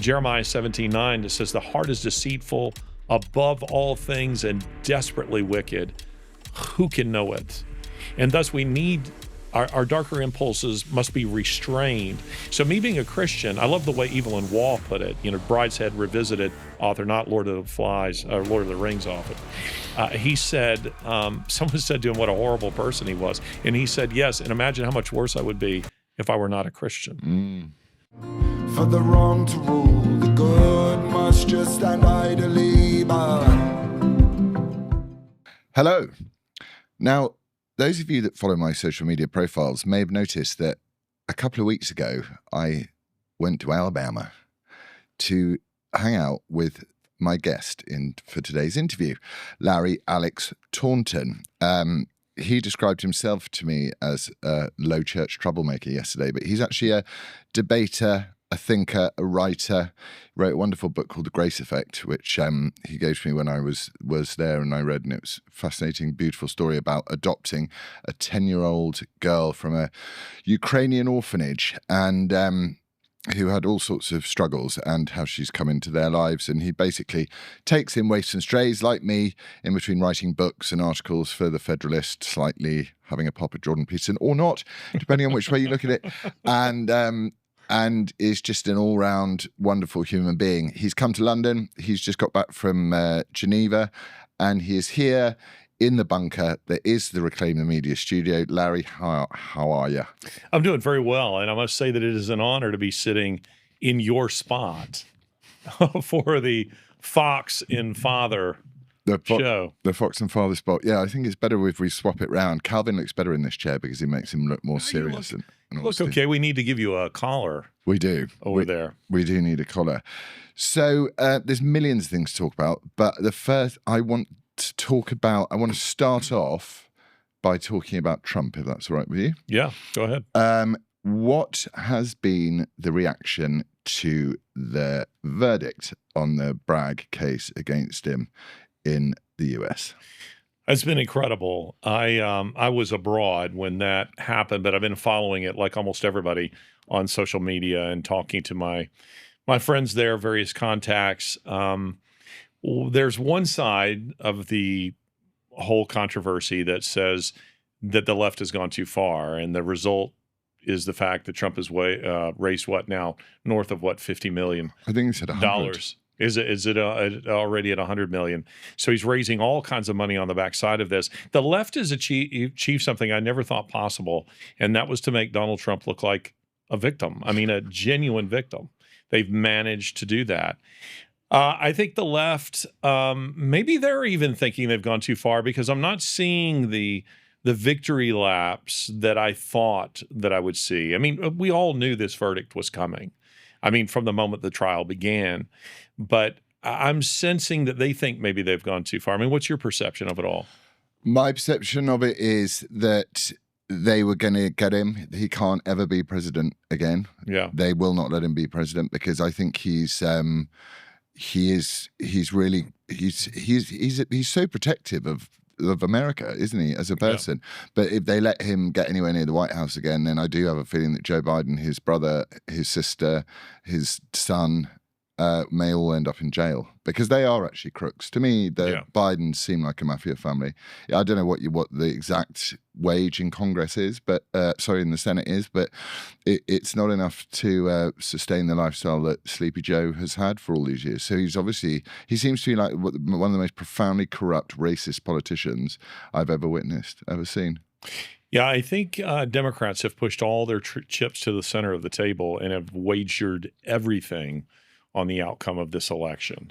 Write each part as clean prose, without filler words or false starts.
Jeremiah 17:9 that says the heart is deceitful above all things and desperately wicked. Who can know it? And thus we need our darker impulses must be restrained. So me being a Christian, I love the way Evelyn Waugh put it, Brideshead Revisited author, not Lord of the Flies, or Lord of the Rings author. He said, someone said to him what a horrible person he was. And he said, yes, and imagine how much worse I would be if I were not a Christian. For the wrong to rule, the good must just stand idly by. Hello. Now, those of you that follow my social media profiles may have noticed that a couple of weeks ago, I went to Alabama to hang out with my guest for today's interview, Larry Alex Taunton. He described himself to me as a low church troublemaker yesterday, but he's actually a debater, a thinker, a writer. He wrote a wonderful book called The Grace Effect, which he gave to me when I was there, and I read, and it was a fascinating, beautiful story about adopting a 10-year-old girl from a Ukrainian orphanage, and who had all sorts of struggles, and how she's come into their lives. And he basically takes in waifs and strays like me in between writing books and articles for The Federalist, slightly having a pop at Jordan Peterson or not, depending on which way you look at it. And is just an all-round wonderful human being. He's come to London. He's just got back from Geneva, and he is here in the bunker that is the Reclaim the Media studio. Larry, how are you? I'm doing very well, and I must say that it is an honor to be sitting in your spot for the Fox and Father show. The Fox and Father spot. Yeah, I think it's better if we swap it round. Calvin looks better in this chair because he makes him look more serious. Look, okay, we need to give you a collar. We do. Over there. We do need a collar. So there's millions of things to talk about, but the first I want to start off by talking about Trump, if that's all right with you. Yeah, go ahead. What has been the reaction to the verdict on the Bragg case against him in the US? It's been incredible. I was abroad when that happened, but I've been following it like almost everybody on social media and talking to my friends there, various contacts. There's one side of the whole controversy that says that the left has gone too far, and the result is the fact that Trump has raised north of $50 million. I think he said $100. Is it already at $100 million? So he's raising all kinds of money on the backside of this. The left has achieved something I never thought possible, and that was to make Donald Trump look like a victim. I mean, a genuine victim. They've managed to do that. I think the left, maybe they're even thinking they've gone too far, because I'm not seeing the victory laps that I thought that I would see. I mean, we all knew this verdict was coming. I mean, from the moment the trial began, but I'm sensing that they think maybe they've gone too far. I mean, what's your perception of it all? My perception of it is that they were going to get him. He can't ever be president again. Yeah. They will not let him be president, because I think he's so protective of America, isn't he, as a person? Yeah. But if they let him get anywhere near the White House again, then I do have a feeling that Joe Biden, his brother, his sister, his son, may all end up in jail, because they are actually crooks. To me, the Bidens seem like a mafia family. I don't know what the exact wage in Congress is, but in the Senate is, but it's not enough to sustain the lifestyle that Sleepy Joe has had for all these years. So he seems to be like one of the most profoundly corrupt, racist politicians I've ever seen. Yeah, I think Democrats have pushed all their chips to the center of the table and have wagered everything on the outcome of this election.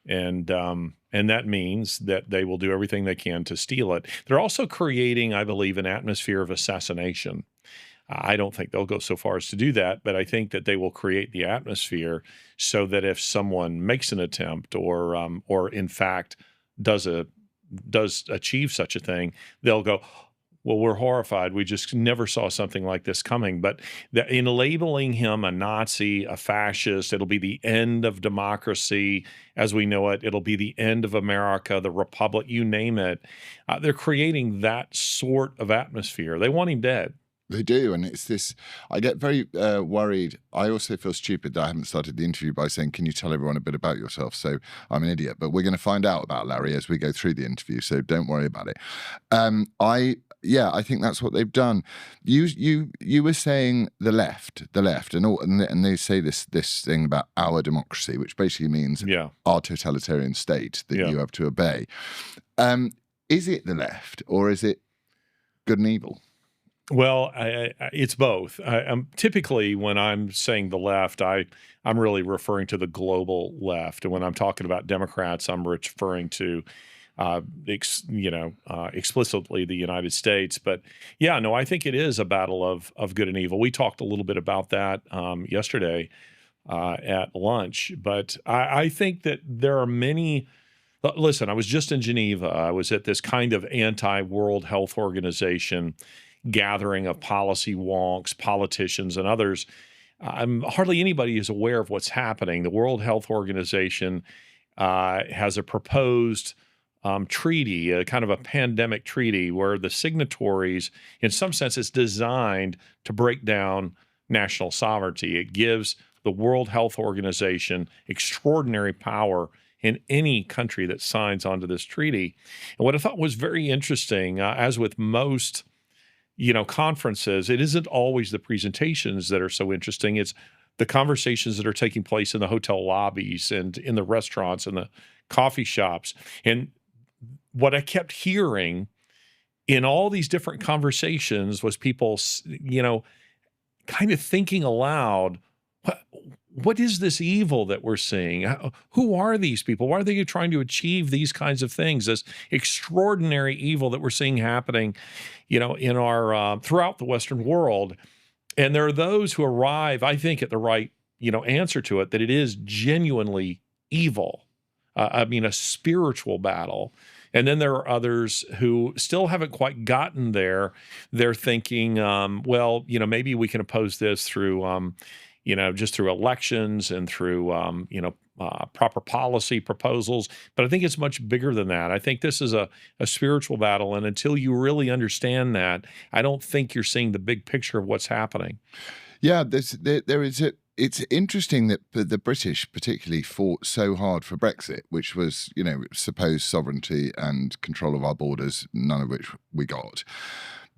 And that means that they will do everything they can to steal it. They're also creating, I believe, an atmosphere of assassination. I don't think they'll go so far as to do that, but I think that they will create the atmosphere so that if someone makes an attempt or in fact does achieve such a thing, they'll go, well, we're horrified. We just never saw something like this coming. But in labeling him a Nazi, a fascist, it'll be the end of democracy as we know it. It'll be the end of America, the republic, you name it. They're creating that sort of atmosphere. They want him dead. They do, and it's this. I get very worried. I also feel stupid that I haven't started the interview by saying, "Can you tell everyone a bit about yourself?" So I'm an idiot, but we're going to find out about Larry as we go through the interview. So don't worry about it. I think that's what they've done. You were saying the left, and they say this thing about our democracy, which basically means our totalitarian state that you have to obey. Is it the left, or is it good and evil? Well, it's both. Typically, when I'm saying the left, I'm really referring to the global left, and when I'm talking about Democrats, I'm referring to, explicitly the United States. But yeah, no, I think it is a battle of good and evil. We talked a little bit about that yesterday at lunch, but I think that there are many. Listen, I was just in Geneva. I was at this kind of anti-World Health Organization gathering of policy wonks, politicians, and others. Hardly anybody is aware of what's happening. The World Health Organization has a proposed treaty, a kind of a pandemic treaty, where the signatories, in some sense, it's designed to break down national sovereignty. It gives the World Health Organization extraordinary power in any country that signs onto this treaty. And what I thought was very interesting, as with most conferences, it isn't always the presentations that are so interesting. It's the conversations that are taking place in the hotel lobbies and in the restaurants and the coffee shops. And what I kept hearing in all these different conversations was people, kind of thinking aloud, what is this evil that we're seeing? Who are these people? Why are they trying to achieve these kinds of things? This extraordinary evil that we're seeing happening, in our throughout the Western world. And there are those who arrive, I think, at the right, answer to it, that it is genuinely evil. A spiritual battle. And then there are others who still haven't quite gotten there. They're thinking, maybe we can oppose this through, just through elections and through, proper policy proposals. But I think it's much bigger than that. I think this is a spiritual battle. And until you really understand that, I don't think you're seeing the big picture of what's happening. Yeah, there is a. It's interesting that the British particularly fought so hard for Brexit, which was, supposed sovereignty and control of our borders, none of which we got.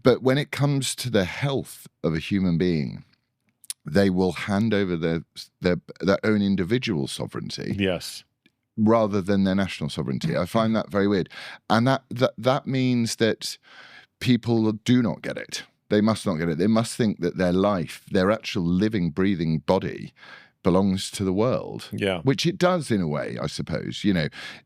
But when it comes to the health of a human being, they will hand over their own individual sovereignty. Yes. Rather than their national sovereignty. I find that very weird. And that means that people do not get it. They must not get it. They must think that their life, their actual living, breathing body belongs to the world. Yeah. Which it does in a way, I suppose.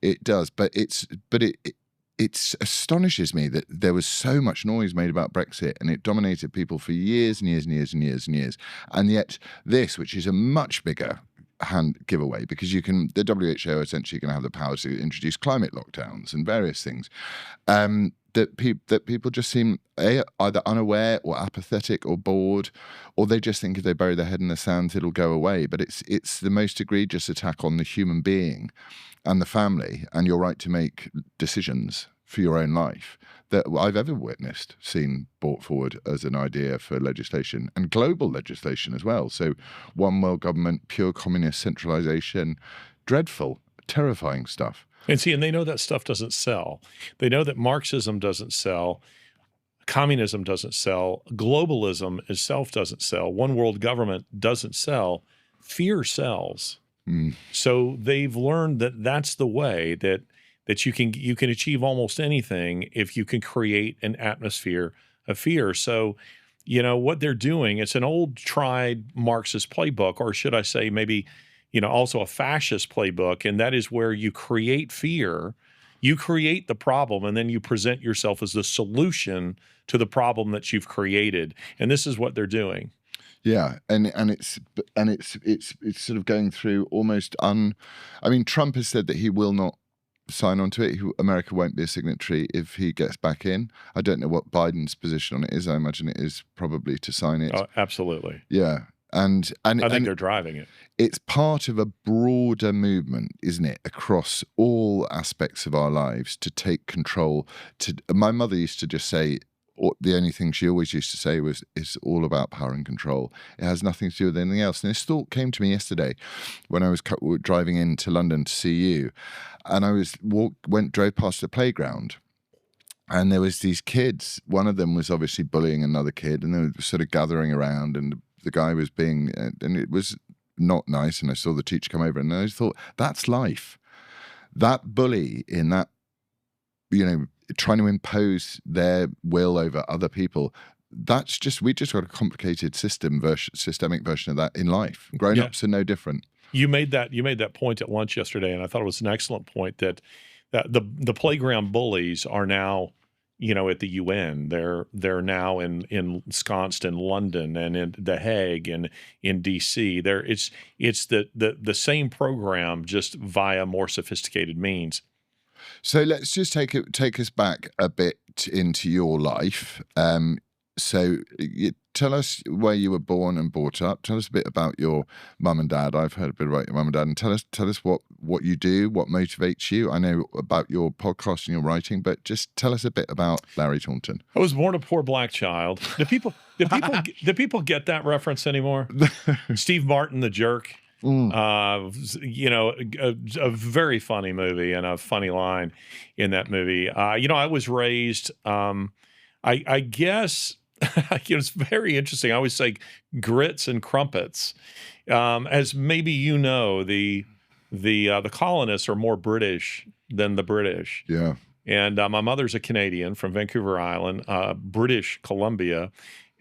It does. But it astonishes me that there was so much noise made about Brexit and it dominated people for years and years and years and years and years. And yet this, which is a much bigger hand giveaway, because the WHO essentially going to have the power to introduce climate lockdowns and various things. That people just seem either unaware or apathetic or bored, or they just think if they bury their head in the sand, it'll go away. But it's the most egregious attack on the human being and the family and your right to make decisions for your own life that I've ever seen brought forward as an idea for legislation, and global legislation as well. So one world government, pure communist centralization, dreadful, terrifying stuff. And they know that stuff doesn't sell. They know that Marxism doesn't sell. Communism doesn't sell. Globalism itself doesn't sell. One world government doesn't sell. Fear sells. So they've learned that that's the way that you can achieve almost anything if you can create an atmosphere of fear. So, what they're doing, it's an old tried Marxist playbook, or should I say maybe also a fascist playbook, and that is where you create fear, you create the problem, and then you present yourself as the solution to the problem that you've created. And this is what they're doing. Yeah, and it's sort of going through almost Trump has said that he will not sign on to it. America won't be a signatory if he gets back in. I don't know what Biden's position on it is. I imagine it is probably to sign it. Oh, absolutely. Yeah. And I think they're driving it. It's part of a broader movement, isn't it, across all aspects of our lives to take control. My mother used to just say, the only thing she always used to say was, it's all about power and control. It has nothing to do with anything else. And this thought came to me yesterday when I was driving into London to see you, and I drove past the playground. And there was these kids. One of them was obviously bullying another kid, and they were sort of gathering around, and the guy was and it was not nice. And I saw the teacher come over, and I thought, that's life. That bully in that, trying to impose their will over other people. We just got a complicated systemic version of that in life. Grown-ups are no different. You made that point at lunch yesterday, and I thought it was an excellent point that the playground bullies are now, at the UN. They're now ensconced in London and in The Hague and in DC. It's the same program, just via more sophisticated means. So let's just take us back a bit into your life. So tell us where you were born and brought up. Tell us a bit about your mum and dad. I've heard a bit about your mum and dad. And tell us what you do, what motivates you. I know about your podcast and your writing, but just tell us a bit about Larry Taunton. I was born a poor black child. Do people get that reference anymore? Steve Martin, the jerk. A very funny movie and a funny line in that movie. I was raised, I guess, it's very interesting. I always say grits and crumpets. As maybe the colonists are more British than the British. Yeah. And my mother's a Canadian from Vancouver Island, British Columbia.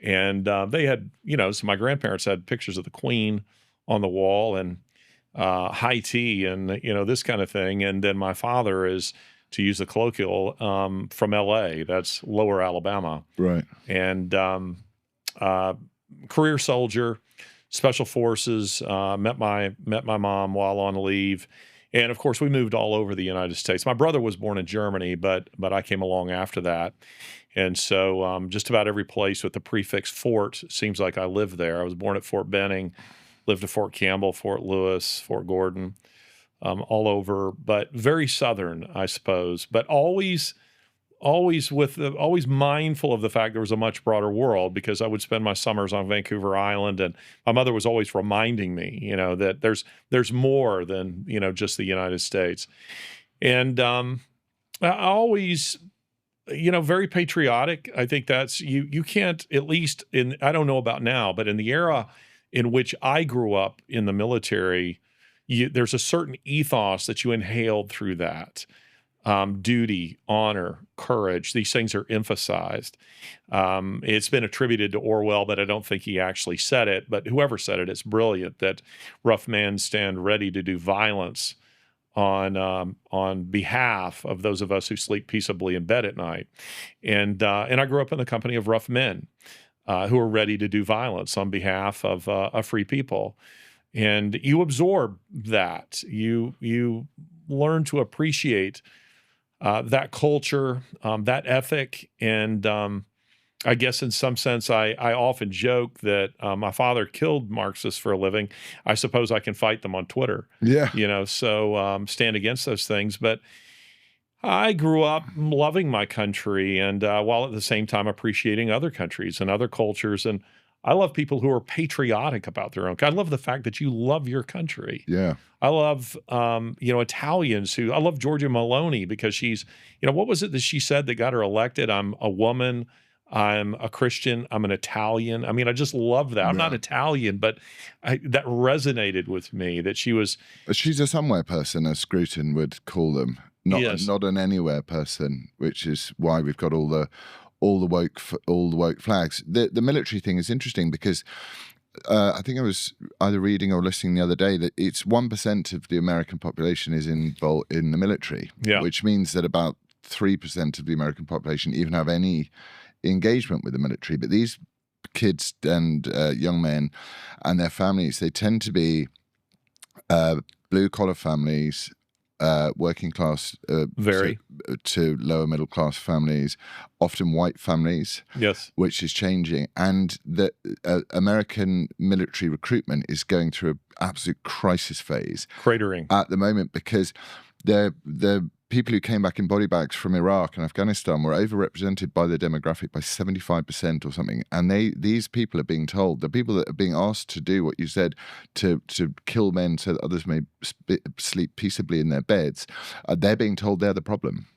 And they had, so my grandparents had pictures of the Queen on the wall and high tea and, this kind of thing. And then my father is, to use the colloquial, from L.A., that's Lower Alabama. Right. And career soldier, special forces, met my mom while on leave. And of course, we moved all over the United States. My brother was born in Germany, but I came along after that. And so just about every place with the prefix Fort, seems like I lived there. I was born at Fort Benning, lived at Fort Campbell, Fort Lewis, Fort Gordon, all over, but very Southern, I suppose. But always mindful of the fact there was a much broader world, because I would spend my summers on Vancouver Island, and my mother was always reminding me, that there's more than just the United States, and I always, very patriotic. I think that's you can't, at least I don't know about now, but in the era in which I grew up in the military, there's a certain ethos that you inhaled through that. Duty, honor, courage, these things are emphasized. It's been attributed to Orwell, but I don't think he actually said it. But whoever said it, it's brilliant that rough men stand ready to do violence on behalf of those of us who sleep peaceably in bed at night. And I grew up in the company of rough men who are ready to do violence on behalf of a free people. And you absorb that. You learn to appreciate that culture, that ethic. And I guess in some sense, I often joke that my father killed Marxists for a living. I suppose I can fight them on Twitter. Yeah. So stand against those things. But I grew up loving my country, and while at the same time appreciating other countries and other cultures. And I love people who are patriotic about their own. I love the fact that you love your country. Yeah. I love, Italians I love Giorgia Meloni, because she's, what was it that she said that got her elected? I'm a woman, I'm a Christian, I'm an Italian. I mean, I just love that. I'm not Italian, but that resonated with me, that she's a somewhere person, as Scruton would call them, not an anywhere person, which is why we've got all the woke flags. The military thing is interesting, because I think I was either reading or listening the other day that it's 1% of the American population is involved in the military, which means that about 3% of the American population even have any engagement with the military. But these kids and young men and their families, they tend to be blue collar families, working class to lower middle class families, often white families, which is changing. And the American military recruitment is going through an absolute crisis phase, cratering at the moment, because they're people who came back in body bags from Iraq and Afghanistan were overrepresented by the demographic by 75% or something. And these people are being told, the people that are being asked to do what you said, to kill men so that others may sleep peaceably in their beds, they're being told they're the problem.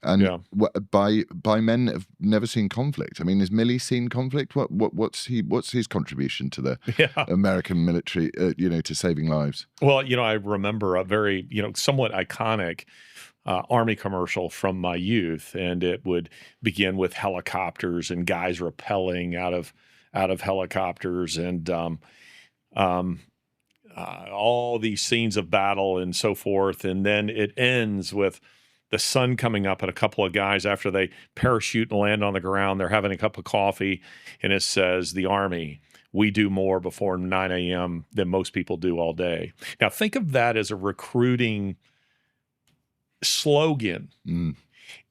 And by men that have never seen conflict. I mean, has Milley seen conflict? What's his contribution to the American military, to saving lives? Well, I remember a very, somewhat iconic Army commercial from my youth, and it would begin with helicopters and guys rappelling out of helicopters, and all these scenes of battle and so forth, and then it ends with the sun coming up and a couple of guys, after they parachute and land on the ground, they're having a cup of coffee, and it says, "The Army, we do more before 9 a.m. than most people do all day." Now, think of that as a recruiting slogan, and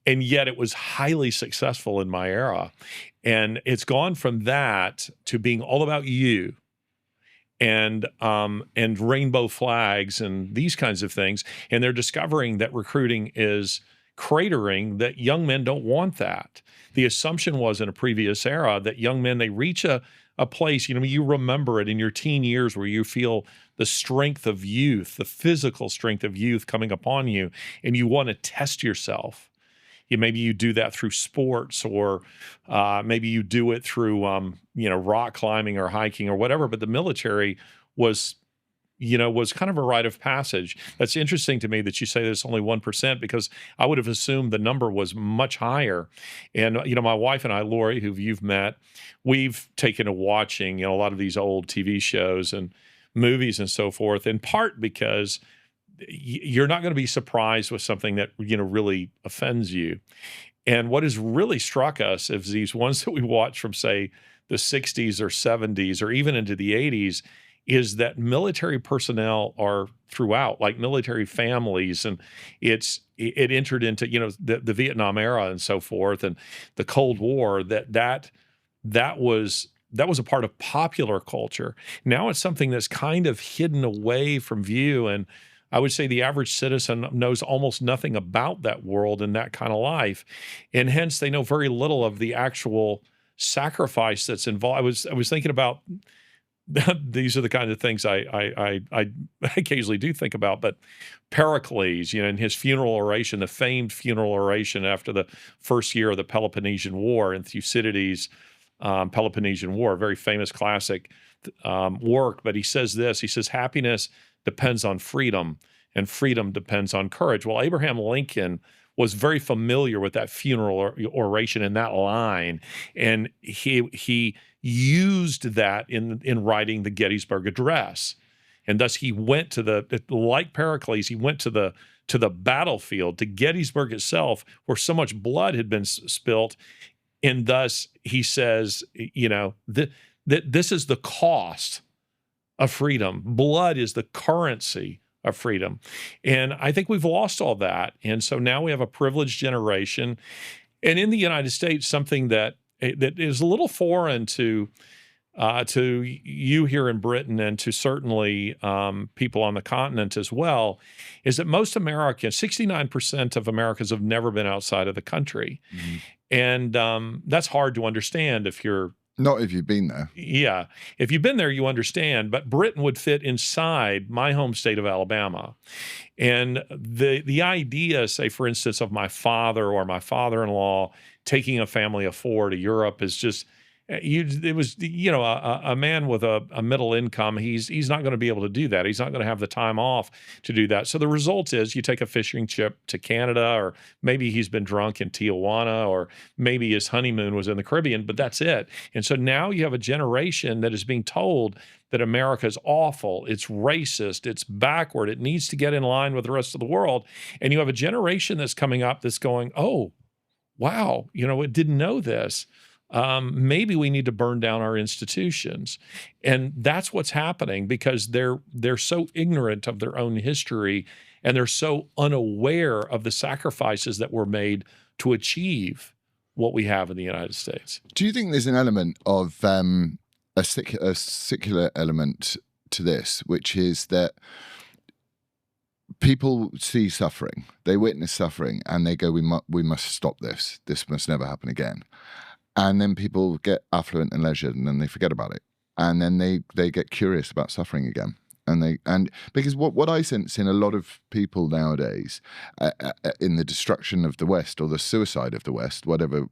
yet it was highly successful in my era. And it's gone from that to being all about you and rainbow flags and these kinds of things. And they're discovering that recruiting is cratering, that young men don't want that. The assumption was in a previous era that young men, they reach a place, you remember it in your teen years where you feel the strength of youth, the physical strength of youth coming upon you, and you want to test yourself. Maybe you do that through sports, or maybe you do it through, rock climbing or hiking or whatever. But the military was kind of a rite of passage. That's interesting to me that you say there's only 1%, because I would have assumed the number was much higher. And, my wife and I, Lori, who you've met, we've taken to watching, a lot of these old TV shows and movies and so forth, in part because you're not going to be surprised with something that, really offends you. And what has really struck us is these ones that we watch from, say, the 60s or 70s or even into the 80s, is that military personnel are throughout, like military families, and it entered into, the Vietnam era and so forth, and the Cold War, that was a part of popular culture. Now it's something that's kind of hidden away from view, and I would say the average citizen knows almost nothing about that world and that kind of life, and hence they know very little of the actual sacrifice that's involved. I was thinking about these are the kind of things I occasionally do think about, but Pericles, in his funeral oration, the famed funeral oration after the first year of the Peloponnesian War, and Thucydides' Peloponnesian War, a very famous classic work. But he says this, he says, "Happiness depends on freedom, and freedom depends on courage." Well, Abraham Lincoln was very familiar with that funeral oration and that line, and he used that in writing the Gettysburg Address, and thus he went to like Pericles, he went to the battlefield, to Gettysburg itself, where so much blood had been spilt, and thus he says, that this is the cost of freedom. Blood is the currency of freedom. And I think we've lost all that. And so now we have a privileged generation. And in the United States, something that is a little foreign to you here in Britain, and to certainly people on the continent as well, is that most Americans, 69% of Americans, have never been outside of the country. Mm-hmm. And that's hard to understand if you're not if you've been there. Yeah. If you've been there, you understand. But Britain would fit inside my home state of Alabama. And the idea, say, for instance, of my father or my father-in-law taking a family of 4 to Europe is just, it was, a man with a middle income, he's not going to be able to do that. He's not going to have the time off to do that. So the result is you take a fishing trip to Canada, or maybe he's been drunk in Tijuana, or maybe his honeymoon was in the Caribbean, but that's it. And so now you have a generation that is being told that America is awful, it's racist, it's backward, it needs to get in line with the rest of the world. And you have a generation that's coming up that's going, oh, wow, it didn't know this. Maybe we need to burn down our institutions. And that's what's happening, because they're so ignorant of their own history, and they're so unaware of the sacrifices that were made to achieve what we have in the United States. Do you think there's an element of a secular element to this, which is that people see suffering, they witness suffering, and they go, we must stop this. This must never happen again. And then people get affluent and leisured, and then they forget about it. And then they get curious about suffering again. And because what I sense in a lot of people nowadays, in the destruction of the West or the suicide of the West, however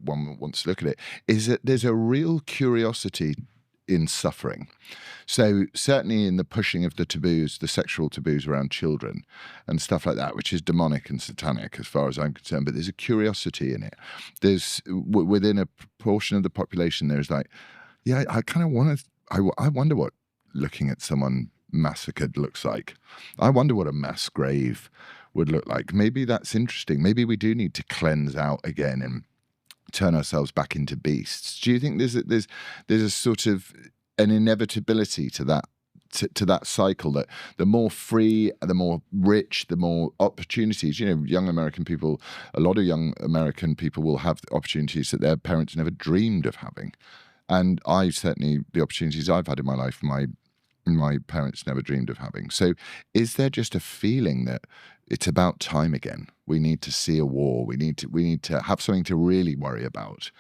one wants to look at it, is that there's a real curiosity in suffering. So certainly in the pushing of the taboos, the sexual taboos around children and stuff like that, which is demonic and satanic as far as I'm concerned, but there's a curiosity in it. There's within a portion of the population, there's like, yeah, I kind of want to, I wonder what looking at someone massacred looks like. I wonder what a mass grave would look like. Maybe that's interesting. Maybe we do need to cleanse out again and turn ourselves back into beasts. Do you think there's a sort of an inevitability to that to that cycle, that the more free, the more rich, the more opportunities, young American people, a lot of young American people will have opportunities that their parents never dreamed of having. And I certainly, the opportunities I've had in my life, my parents never dreamed of having. So is there just a feeling that it's about time again? We need to see a war. We need to have something to really worry about,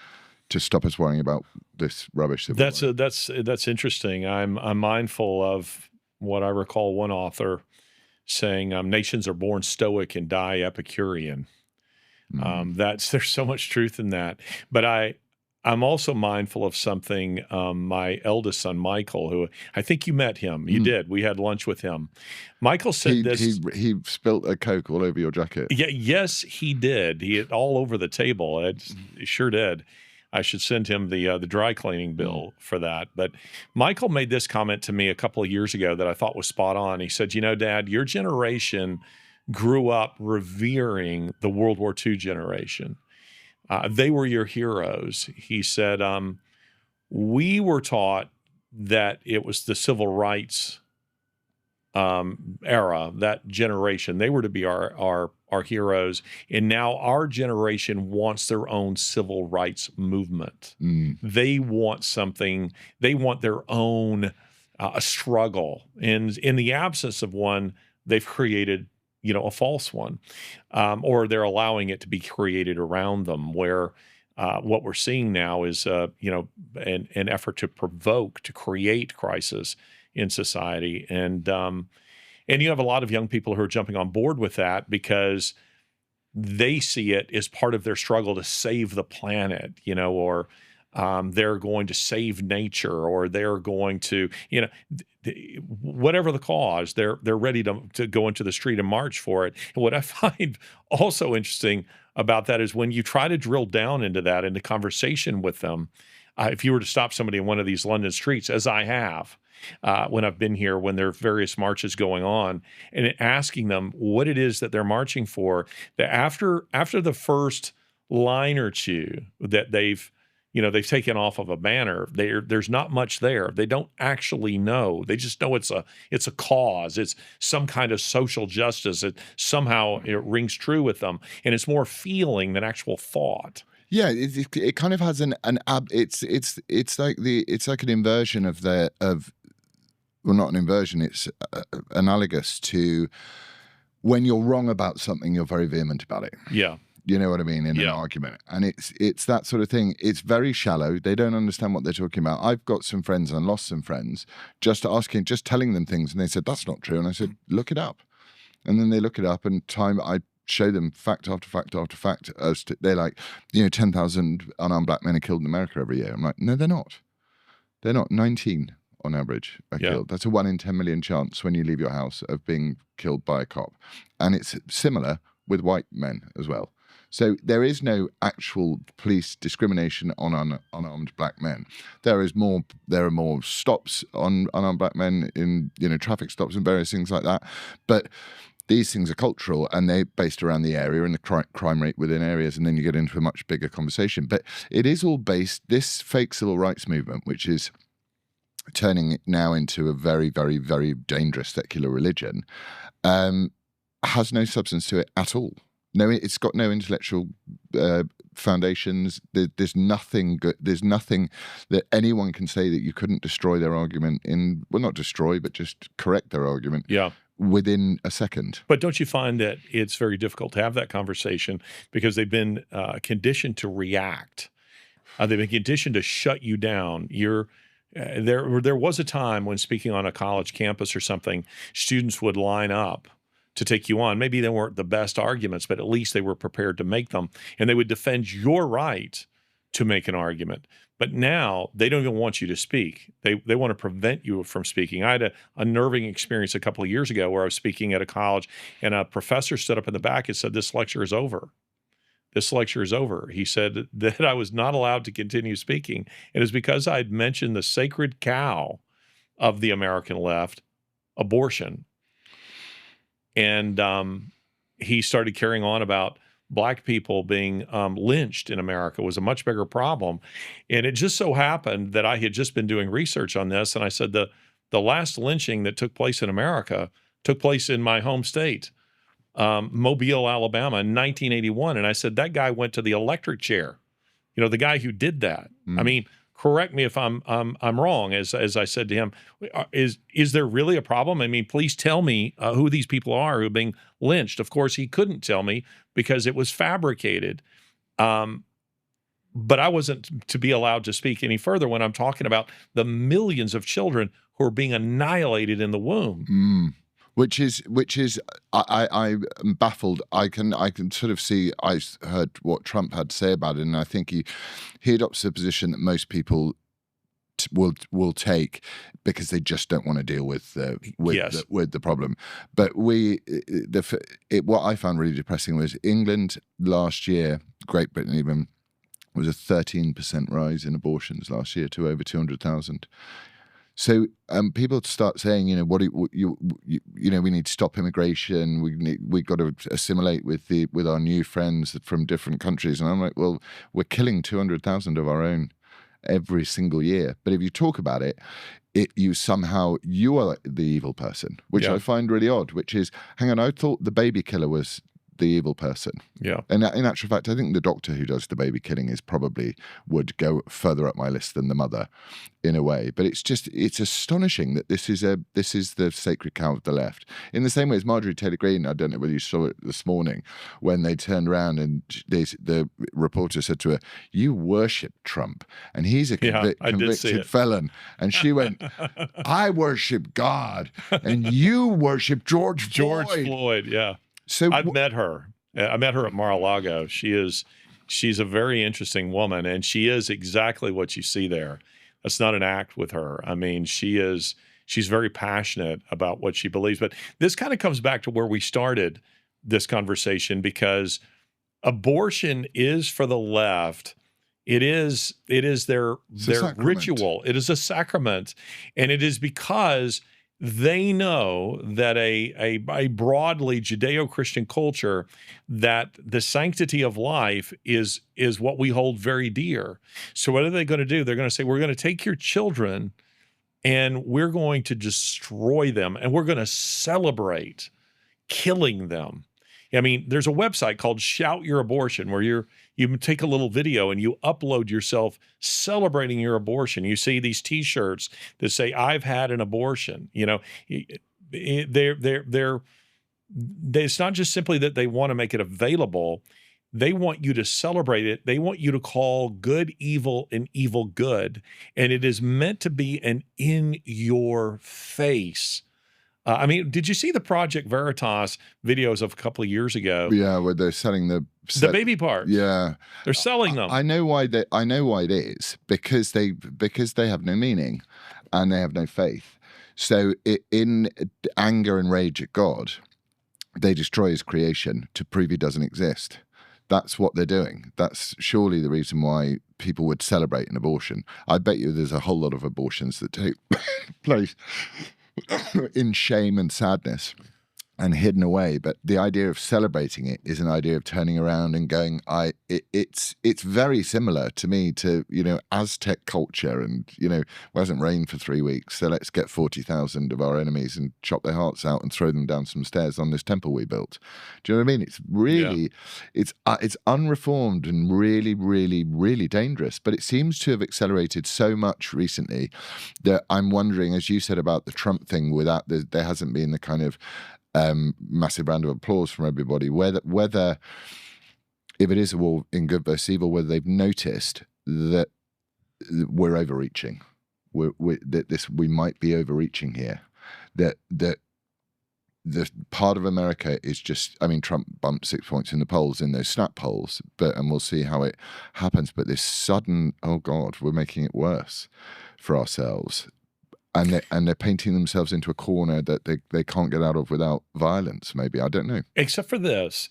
to stop us worrying about this rubbish. That's interesting. I'm mindful of what I recall one author saying, nations are born stoic and die Epicurean. There's so much truth in that. But I'm also mindful of something. My eldest son, Michael, who I think you met him. You did. We had lunch with him. Michael said he spilt a Coke all over your jacket. Yeah, yes, he did. He all over the table. He sure did. I should send him the dry cleaning bill for that. But Michael made this comment to me a couple of years ago that I thought was spot on. He said, Dad, your generation grew up revering the World War II generation. They were your heroes. He said, we were taught that it was the civil rights era, that generation. They were to be our heroes. And now our generation wants their own civil rights movement. They want something. They want their own struggle. And in the absence of one, they've created a false one, or they're allowing it to be created around them, where what we're seeing now is, an effort to create crisis in society. And you have a lot of young people who are jumping on board with that because they see it as part of their struggle to save the planet, or they're going to save nature, or they're going to, whatever the cause, they're ready to go into the street and march for it. And what I find also interesting about that is when you try to drill down into that, into conversation with them, if you were to stop somebody in one of these London streets, as I have, when I've been here, when there are various marches going on, and asking them what it is that they're marching for, that after the first line or two that they've taken off of a banner, there's not much there. They don't actually know. They just know it's a cause. It's some kind of social justice. It rings true with them, and it's more feeling than actual thought. Yeah, it kind of has it's like an inversion well, not an inversion. It's analogous to when you're wrong about something, you're very vehement about it. Yeah. You know what I mean? In an argument. And it's that sort of thing. It's very shallow. They don't understand what they're talking about. I've got some friends and lost some friends just telling them things. And they said, that's not true. And I said, look it up. And then they look it up, and I show them fact after fact after fact. They're like, 10,000 unarmed black men are killed in America every year. I'm like, no, they're not. They're not. 19 on average are killed. That's a 1 in 10 million chance when you leave your house of being killed by a cop. And it's similar with white men as well. So there is no actual police discrimination on unarmed black men. There are more stops on unarmed black men in traffic stops and various things like that. But these things are cultural, and they're based around the area and the crime rate within areas, and then you get into a much bigger conversation. But it is all based, this fake civil rights movement, which is turning it now into a very, very, very dangerous secular religion, has no substance to it at all. No, it's got no intellectual foundations. There's nothing good. There's nothing that anyone can say that you couldn't destroy their argument in. Well, not destroy, but just correct their argument. Yeah. within a second. But don't you find that it's very difficult to have that conversation because they've been conditioned to react? They've been conditioned to shut you down. There was a time when speaking on a college campus or something, students would line up to take you on. Maybe they weren't the best arguments, but at least they were prepared to make them, and they would defend your right to make an argument. But now they don't even want you to speak. They want to prevent you from speaking. I had a unnerving experience a couple of years ago where I was speaking at a college, and a professor stood up in the back and said, "This lecture is over. This lecture is over." He said that I was not allowed to continue speaking. And it's because I'd mentioned the sacred cow of the American left, abortion. And he started carrying on about Black people being lynched in America was a much bigger problem. And it just so happened that I had just been doing research on this. And I said the last lynching that took place in America took place in my home state, Mobile, Alabama, in 1981. And I said, that guy went to the electric chair. You know, the guy who did that. I mean, correct me if I'm wrong. As I said to him, is there really a problem? I mean, please tell me who these people are who are being lynched. Of course, he couldn't tell me because it was fabricated. But I wasn't to be allowed to speak any further when I'm talking about the millions of children who are being annihilated in the womb. Which is I'm baffled. I can sort of see. I heard what Trump had to say about it, and I think he adopts a position that most people will take because they just don't want to deal with the problem. But what I found really depressing was England last year, Great Britain even, was a 13% rise in abortions last year to over 200,000. So people start saying, you know, we need to stop immigration. We got to assimilate with our new friends from different countries. And I'm like, well, we're killing 200,000 of our own every single year. But if you talk about it, you are the evil person, which I find really odd. Which is, hang on, I thought the baby killer was the evil person. Yeah. And in actual fact, I think the doctor who does the baby killing would go further up my list than the mother in a way. But it's astonishing that this is the sacred cow of the left. In the same way as Marjorie Taylor Greene, I don't know whether you saw it this morning, when they turned around and the reporter said to her, "You worship Trump and he's a convicted felon." And she went, "I worship God and you worship George Floyd." Yeah. So I've met her. I met her at Mar-a-Lago. She's a very interesting woman, and she is exactly what you see there. That's not an act with her. I mean, she's very passionate about what she believes. But this kind of comes back to where we started this conversation, because abortion is, for the left, it is their ritual. It is a sacrament, and it is because they know that a broadly Judeo-Christian culture, that the sanctity of life is what we hold very dear. So what are they going to do? They're going to say, we're going to take your children and we're going to destroy them, and we're going to celebrate killing them. I mean, there's a website called Shout Your Abortion where you take a little video and you upload yourself celebrating your abortion. You see these T-shirts that say, "I've had an abortion." You know, it's not just simply that they want to make it available. They want you to celebrate it. They want you to call good evil and evil good. And it is meant to be an in your face. I mean, did you see the Project Veritas videos of a couple of years ago? Yeah, where they're selling the baby parts. Yeah, they're selling them. I know why it is, because they have no meaning and they have no faith. So in anger and rage at God, they destroy His creation to prove He doesn't exist. That's what they're doing. That's surely the reason why people would celebrate an abortion. I bet you there's a whole lot of abortions that take place in shame and sadness. and hidden away. But the idea of celebrating it is an idea of turning around and going, it's very similar to me to, Aztec culture and, it hasn't rained for 3 weeks. So let's get 40,000 of our enemies and chop their hearts out and throw them down some stairs on this temple we built. Do you know what I mean? It's really, it's unreformed and really, really, really dangerous. But it seems to have accelerated so much recently that I'm wondering, as you said about the Trump thing, without there hasn't been the kind of massive round of applause from everybody, whether if it is a war in good versus evil, whether they've noticed that we're overreaching, we might be overreaching here, that the part of America is just, Trump bumped 6 points in the polls, in those snap polls, and we'll see how it happens. But this sudden, oh God, we're making it worse for ourselves. And they're painting themselves into a corner that they can't get out of without violence, maybe. I don't know. Except for this.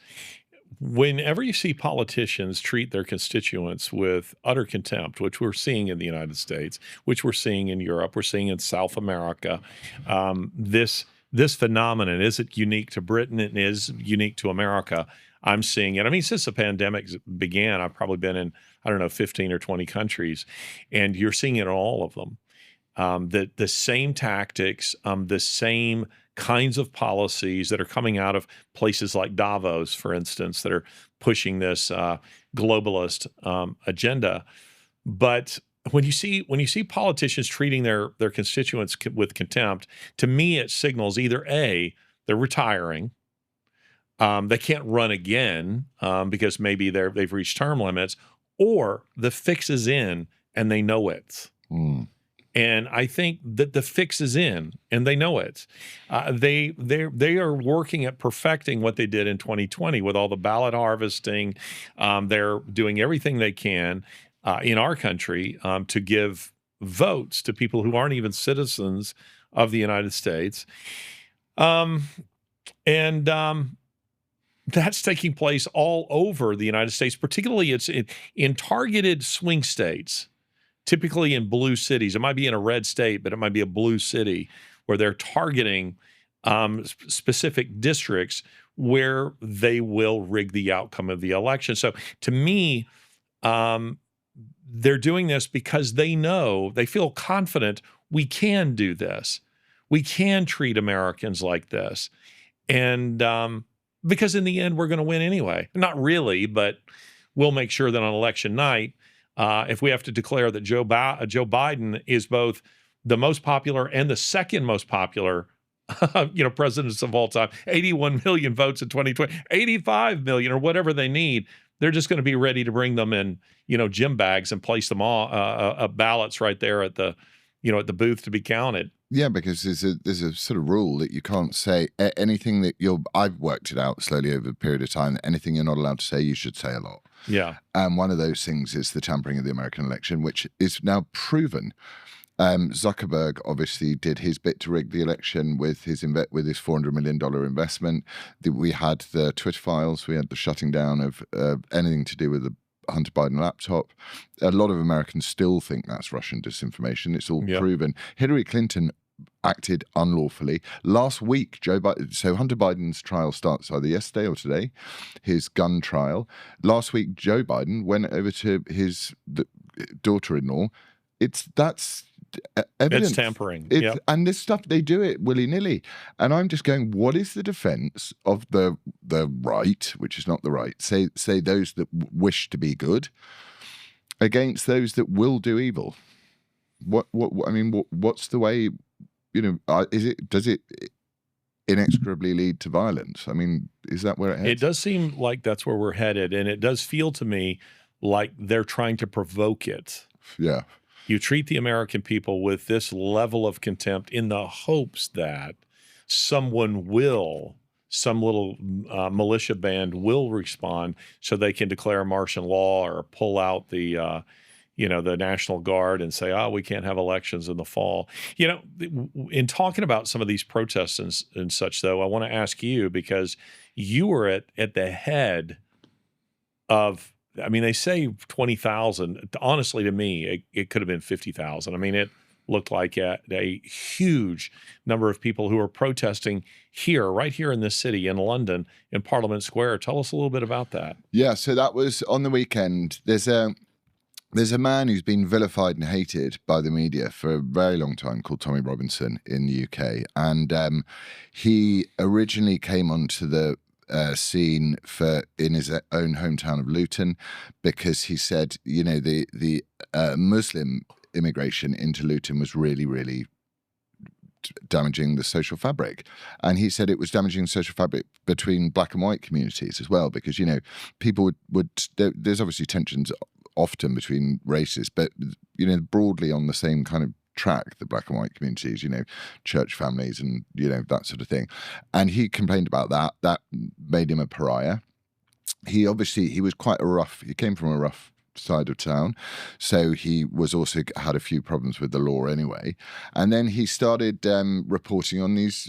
Whenever you see politicians treat their constituents with utter contempt, which we're seeing in the United States, which we're seeing in Europe, we're seeing in South America, this phenomenon isn't unique to Britain. It is unique to America. I'm seeing it. Since the pandemic began, I've probably been in, 15 or 20 countries, and you're seeing it in all of them. The same tactics, the same kinds of policies that are coming out of places like Davos, for instance, that are pushing this globalist agenda. But when you see politicians treating their constituents with contempt, to me it signals either A, they're retiring, they can't run again because maybe they've reached term limits, or the fix is in and they know it. And I think that the fix is in, and they know it. They are working at perfecting what they did in 2020 with all the ballot harvesting. They're doing everything they can in our country to give votes to people who aren't even citizens of the United States. And that's taking place all over the United States, particularly it's in targeted swing states. Typically in blue cities. It might be in a red state, but it might be a blue city where they're targeting specific districts where they will rig the outcome of the election. So to me, they're doing this because they feel confident we can do this. We can treat Americans like this. And because in the end, we're going to win anyway. Not really, but we'll make sure that on election night, if we have to declare that Joe Biden is both the most popular and the second most popular, presidents of all time, 81 million votes in 2020, 85 million or whatever they need, they're just going to be ready to bring them in, gym bags and place them all ballots right there at the booth to be counted. Yeah, because there's a sort of rule that you can't say anything that I've worked it out slowly over a period of time, that anything you're not allowed to say, you should say a lot. Yeah. And one of those things is the tampering of the American election, which is now proven. Zuckerberg obviously did his bit to rig the election with his $400 million investment. We had the Twitter files, we had the shutting down of anything to do with the Hunter Biden laptop. A lot of Americans still think that's Russian disinformation. It's all proven. Hillary Clinton acted unlawfully. Last week, so Hunter Biden's trial starts either yesterday or today, his gun trial. Last week, Joe Biden went over to his daughter-in-law. That's evidence. It's tampering. And this stuff, they do it willy-nilly. And I'm just going, what is the defense of the right, which is not the right, say those that wish to be good, against those that will do evil? What's the way, does it inexorably lead to violence? Is that where it heads? It does seem like that's where we're headed. And it does feel to me like they're trying to provoke it. Yeah. You treat the American people with this level of contempt in the hopes that someone will, some little militia band will respond so they can declare martial law or pull out the National Guard and say, we can't have elections in the fall. In talking about some of these protests and such, though, I want to ask you, because you were at the head of, they say 20,000. Honestly, to me, it could have been 50,000. It looked like a huge number of people who are protesting here, right here in this city, in London, in Parliament Square. Tell us a little bit about that. Yeah, so that was on the weekend. There's a man who's been vilified and hated by the media for a very long time called Tommy Robinson in the UK. And he originally came onto the scene in his own hometown of Luton because he said, you know, the Muslim immigration into Luton was really, really damaging the social fabric. And he said it was damaging the social fabric between black and white communities as well, because, you know, people there's obviously tensions often between races, but, you know, broadly on the same kind of track, the black and white communities, you know, church families and, you know, that sort of thing. And he complained about that. That made him a pariah. He was quite he came from a rough side of town, so he was also had a few problems with the law anyway. And then he started reporting on these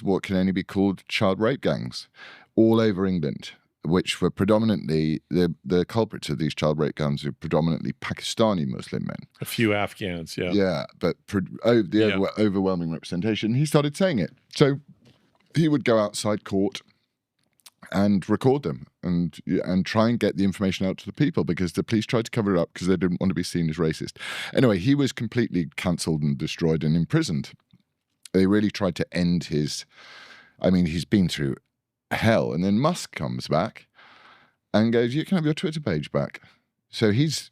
what can only be called child rape gangs all over England, which were predominantly the culprits of these child rape gangs were predominantly Pakistani Muslim men. A few Afghans, yeah. Yeah, but overwhelming representation. He started saying it. So he would go outside court and record them and try and get the information out to the people, because the police tried to cover it up because they didn't want to be seen as racist. Anyway, he was completely cancelled and destroyed and imprisoned. They really tried to end his... I mean, he's been through hell. And then Musk comes back and goes, you can have your Twitter page back. So he's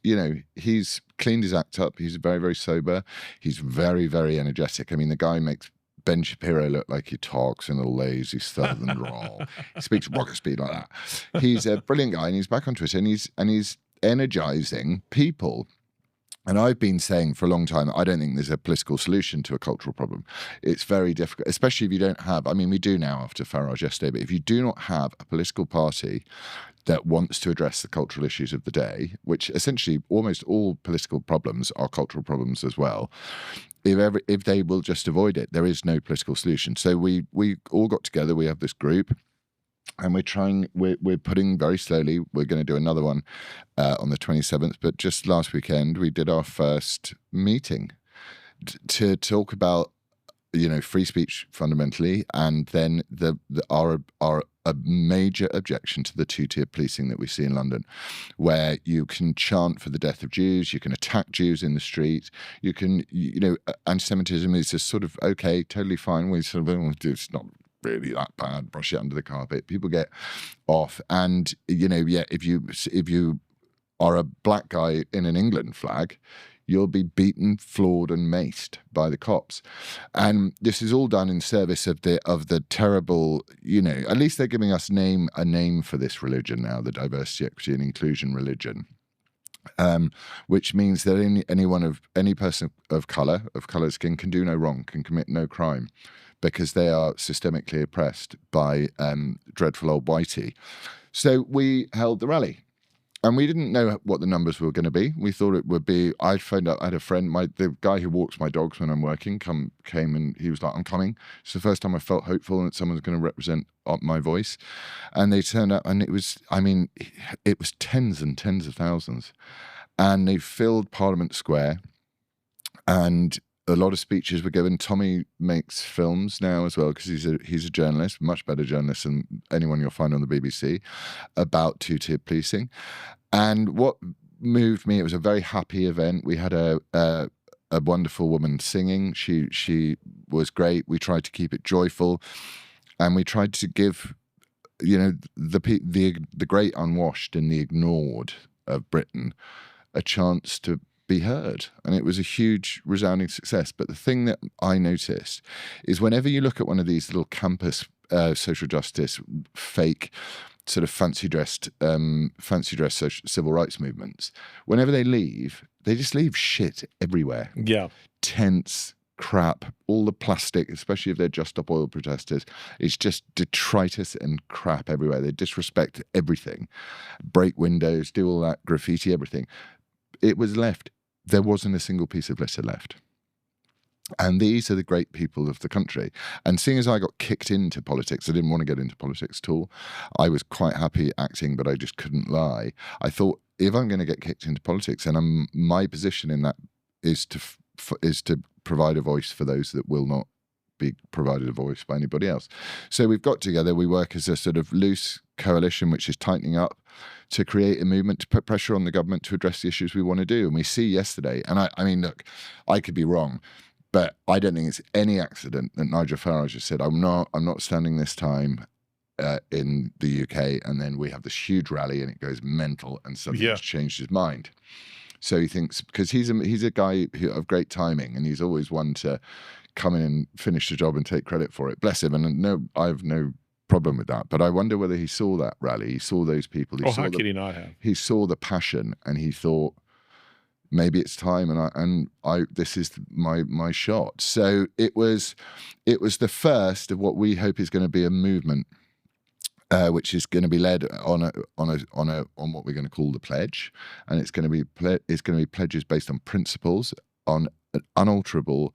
cleaned his act up. He's very, very sober. He's very, very energetic. I mean, the guy makes Ben Shapiro look like he talks in a lazy southern drawl. He speaks rocket speed like that. He's a brilliant guy, and he's back on Twitter, and he's energizing people. And I've been saying for a long time, I don't think there's a political solution to a cultural problem. It's very difficult, especially if you don't have, I mean, we do now after Farage yesterday, but if you do not have a political party that wants to address the cultural issues of the day, which essentially almost all political problems are cultural problems as well, if they will just avoid it, there is no political solution. So we all got together, we have this group, and we're putting very slowly, we're going to do another one on the 27th, but just last weekend we did our first meeting to talk about, you know, free speech fundamentally, and then our a major objection to the two-tier policing that we see in London, where you can chant for the death of Jews, you can attack Jews in the street, you can, you know, anti-Semitism is just sort of, okay, totally fine, we sort of, it's not really that bad, brush it under the carpet, people get off. And, you know, yeah, if you are a black guy in an England flag, you'll be beaten, floored, and maced by the cops. And this is all done in service of the terrible, you know, at least they're giving us a name for this religion now, the diversity, equity, and inclusion religion. Which means that any person of colour skin can do no wrong, can commit no crime, because they are systemically oppressed by dreadful old whitey. So we held the rally. And we didn't know what the numbers were going to be. We thought it would be, I found out, I had a friend, the guy who walks my dogs when I'm working, came and he was like, I'm coming. It's the first time I felt hopeful that someone's going to represent my voice. And they turned up, and it was tens and tens of thousands. And they filled Parliament Square, and a lot of speeches were given. Tommy makes films now as well, because he's a journalist, much better journalist than anyone you'll find on the BBC, about two-tier policing. And what moved me, it was a very happy event. We had a wonderful woman singing. She was great. We tried to keep it joyful, and we tried to give, you know, the great unwashed and the ignored of Britain a chance to be heard. And it was a huge, resounding success. But the thing that I noticed is whenever you look at one of these little campus social justice, fake sort of fancy dressed civil rights movements, whenever they leave, they just leave shit everywhere. Yeah. Tents, crap, all the plastic, especially if they're Just Stop Oil protesters. It's just detritus and crap everywhere. They disrespect everything. Break windows, do all that, graffiti, everything. It was left. There wasn't a single piece of litter left. And these are the great people of the country. And seeing as I got kicked into politics, I didn't want to get into politics at all. I was quite happy acting, but I just couldn't lie. I thought, if I'm going to get kicked into politics, and my position in that is to is to provide a voice for those that will not be provided a voice by anybody else. So we've got together, we work as a sort of loose coalition which is tightening up to create a movement to put pressure on the government to address the issues we want to do. And we see yesterday, and I mean, look, I could be wrong, but I don't think it's any accident that Nigel Farage has said, I'm not standing this time in the UK, and then we have this huge rally and it goes mental and suddenly he's changed his mind. So he thinks, because he's a guy of great timing, and he's always one to come in and finish the job and take credit for it. Bless him. And I have no problem with that. But I wonder whether he saw that rally, he saw those people. How could he not have? He saw the passion, and he thought, maybe it's time, and I this is my shot. So it was the first of what we hope is going to be a movement. Which is going to be led on what we're going to call the pledge, and it's going to be pledges based on principles, on unalterable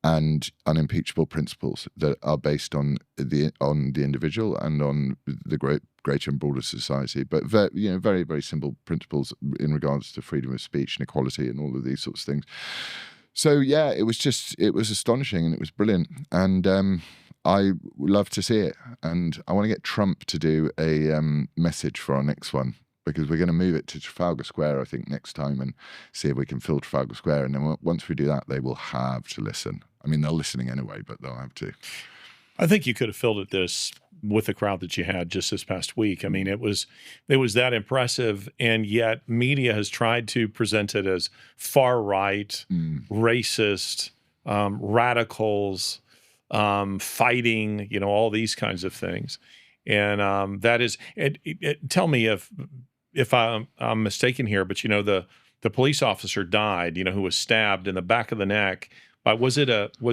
and unimpeachable principles that are based on the individual and on the greater and broader society. But very, very simple principles in regards to freedom of speech and equality and all of these sorts of things. So yeah, it was astonishing and it was brilliant, and I love to see it, and I want to get Trump to do a message for our next one, because we're going to move it to Trafalgar Square, I think, next time, and see if we can fill Trafalgar Square. And then once we do that, they will have to listen. I mean, they're listening anyway, but they'll have to. I think you could have filled it with the crowd that you had just this past week. I mean, it was that impressive, and yet media has tried to present it as far right, racist, radicals. Fighting, all these kinds of things, and that is. Tell me if I'm mistaken here, but the police officer died, who was stabbed in the back of the neck. Was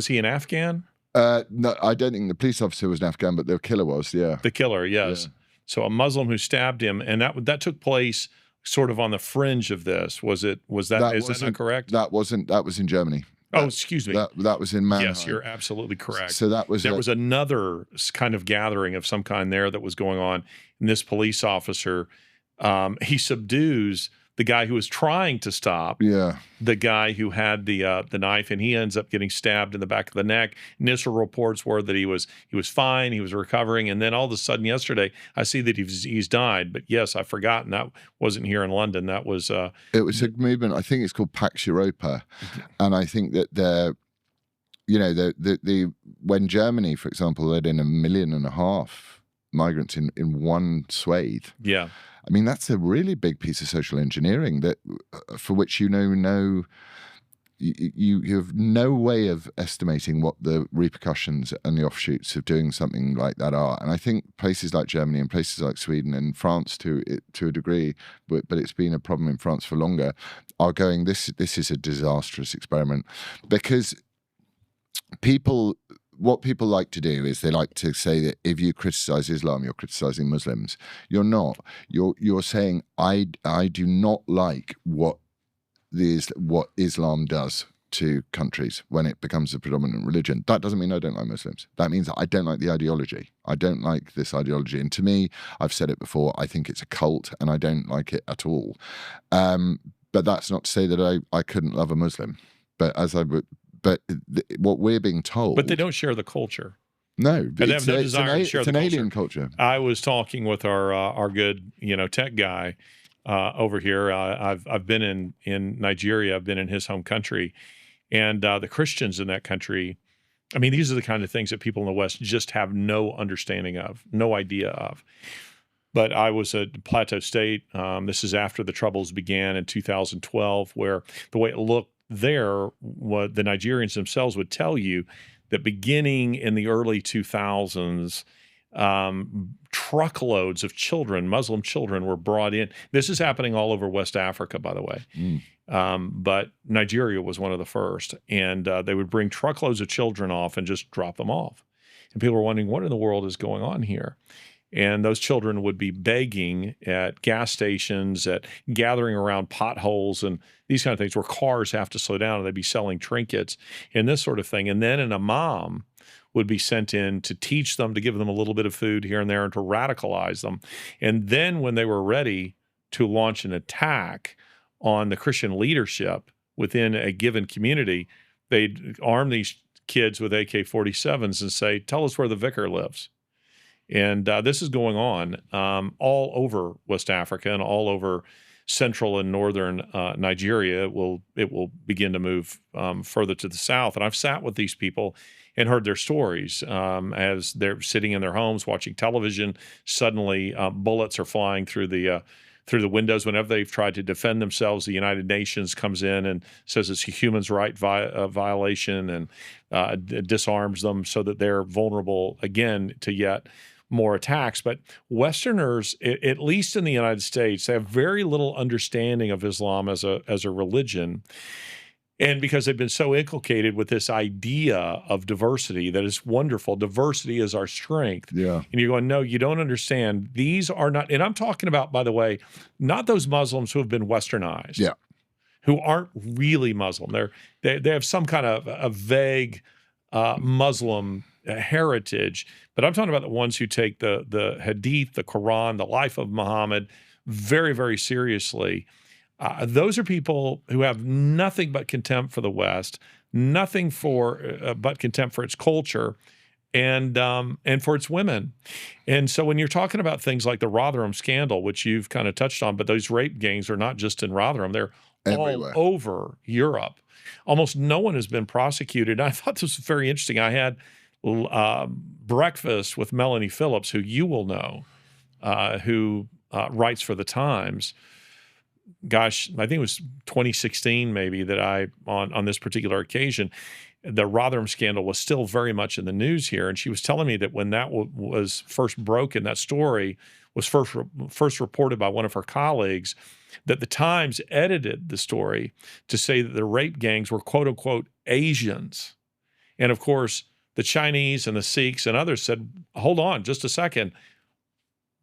he an Afghan? No, I don't think the police officer was an Afghan, but the killer was. Yeah, the killer. Yes. Yeah. So a Muslim who stabbed him, and that took place sort of on the fringe of this. Is that not correct? That was in Germany. Excuse me. That was in Mannheim. Yes, you're absolutely correct. So there was another kind of gathering of some kind there that was going on. And this police officer, he subdues the guy who was trying to stop the guy who had the knife, and he ends up getting stabbed in the back of the neck. Initial reports were that he was fine, he was recovering, and then all of a sudden yesterday, I see that he's died. But yes, I've forgotten that wasn't here in London. That was it was a movement. I think it's called Pax Europa, and I think that when Germany, for example, let in 1.5 million migrants in one swathe. Yeah. I mean, that's a really big piece of social engineering that, for which you have no way of estimating what the repercussions and the offshoots of doing something like that are. And I think places like Germany and places like Sweden and France to a degree, but it's been a problem in France for longer, are going, this is a disastrous experiment, because what people like to do is they like to say that if you criticize Islam, you're criticizing Muslims. You're not. You're saying, I do not like what Islam does to countries when it becomes a predominant religion. That doesn't mean I don't like Muslims. That means that I don't like the ideology. I don't like this ideology. And to me, I've said it before, I think it's a cult and I don't like it at all. But that's not to say that I couldn't love a Muslim. But what we're being told... But they don't share the culture. No. It's an alien culture. I was talking with our good, tech guy over here. I've been in Nigeria. I've been in his home country. And the Christians in that country, I mean, these are the kind of things that people in the West just have no understanding of, no idea of. But I was at Plateau State. This is after the Troubles began in 2012, where the way it looked there, what the Nigerians themselves would tell you, that beginning in the early 2000s, truckloads of children, Muslim children, were brought in. This is happening all over West Africa, by the way. But Nigeria was one of the first. And they would bring truckloads of children off and just drop them off. And people were wondering, what in the world is going on here? And those children would be begging at gas stations, gathering around potholes and these kind of things where cars have to slow down, and they'd be selling trinkets and this sort of thing. And then an imam would be sent in to teach them, to give them a little bit of food here and there, and to radicalize them. And then when they were ready to launch an attack on the Christian leadership within a given community, they'd arm these kids with AK-47s and say, "Tell us where the vicar lives." And this is going on all over West Africa and all over central and northern Nigeria. It will begin to move further to the south. And I've sat with these people and heard their stories as they're sitting in their homes watching television. Suddenly, bullets are flying through the windows. Whenever they've tried to defend themselves, the United Nations comes in and says it's a human rights violation and disarms them so that they're vulnerable again to yet more attacks. But Westerners, at least in the United States, they have very little understanding of Islam as a religion. And because they've been so inculcated with this idea of diversity, that is wonderful. Diversity is our strength. Yeah. And you're going, no, you don't understand. These are not, and I'm talking about, by the way, not those Muslims who have been westernized. Yeah. Who aren't really Muslim. They have some kind of a vague Muslim heritage, but I'm talking about the ones who take the Hadith, the Quran, the life of Muhammad very, very seriously. Those are people who have nothing but contempt for the West, nothing but contempt for its culture, and for its women. And so when you're talking about things like the Rotherham scandal, which you've kind of touched on, but those rape gangs are not just in Rotherham; they're everywhere. All over Europe. Almost no one has been prosecuted. I thought this was very interesting. I had breakfast with Melanie Phillips, who you will know, who writes for the Times. Gosh, I think it was 2016 maybe that on this particular occasion, the Rotherham scandal was still very much in the news here. And she was telling me that when that was first broken, that story was first reported by one of her colleagues, that the Times edited the story to say that the rape gangs were quote unquote Asians. And of course, the Chinese and the Sikhs and others said, hold on just a second.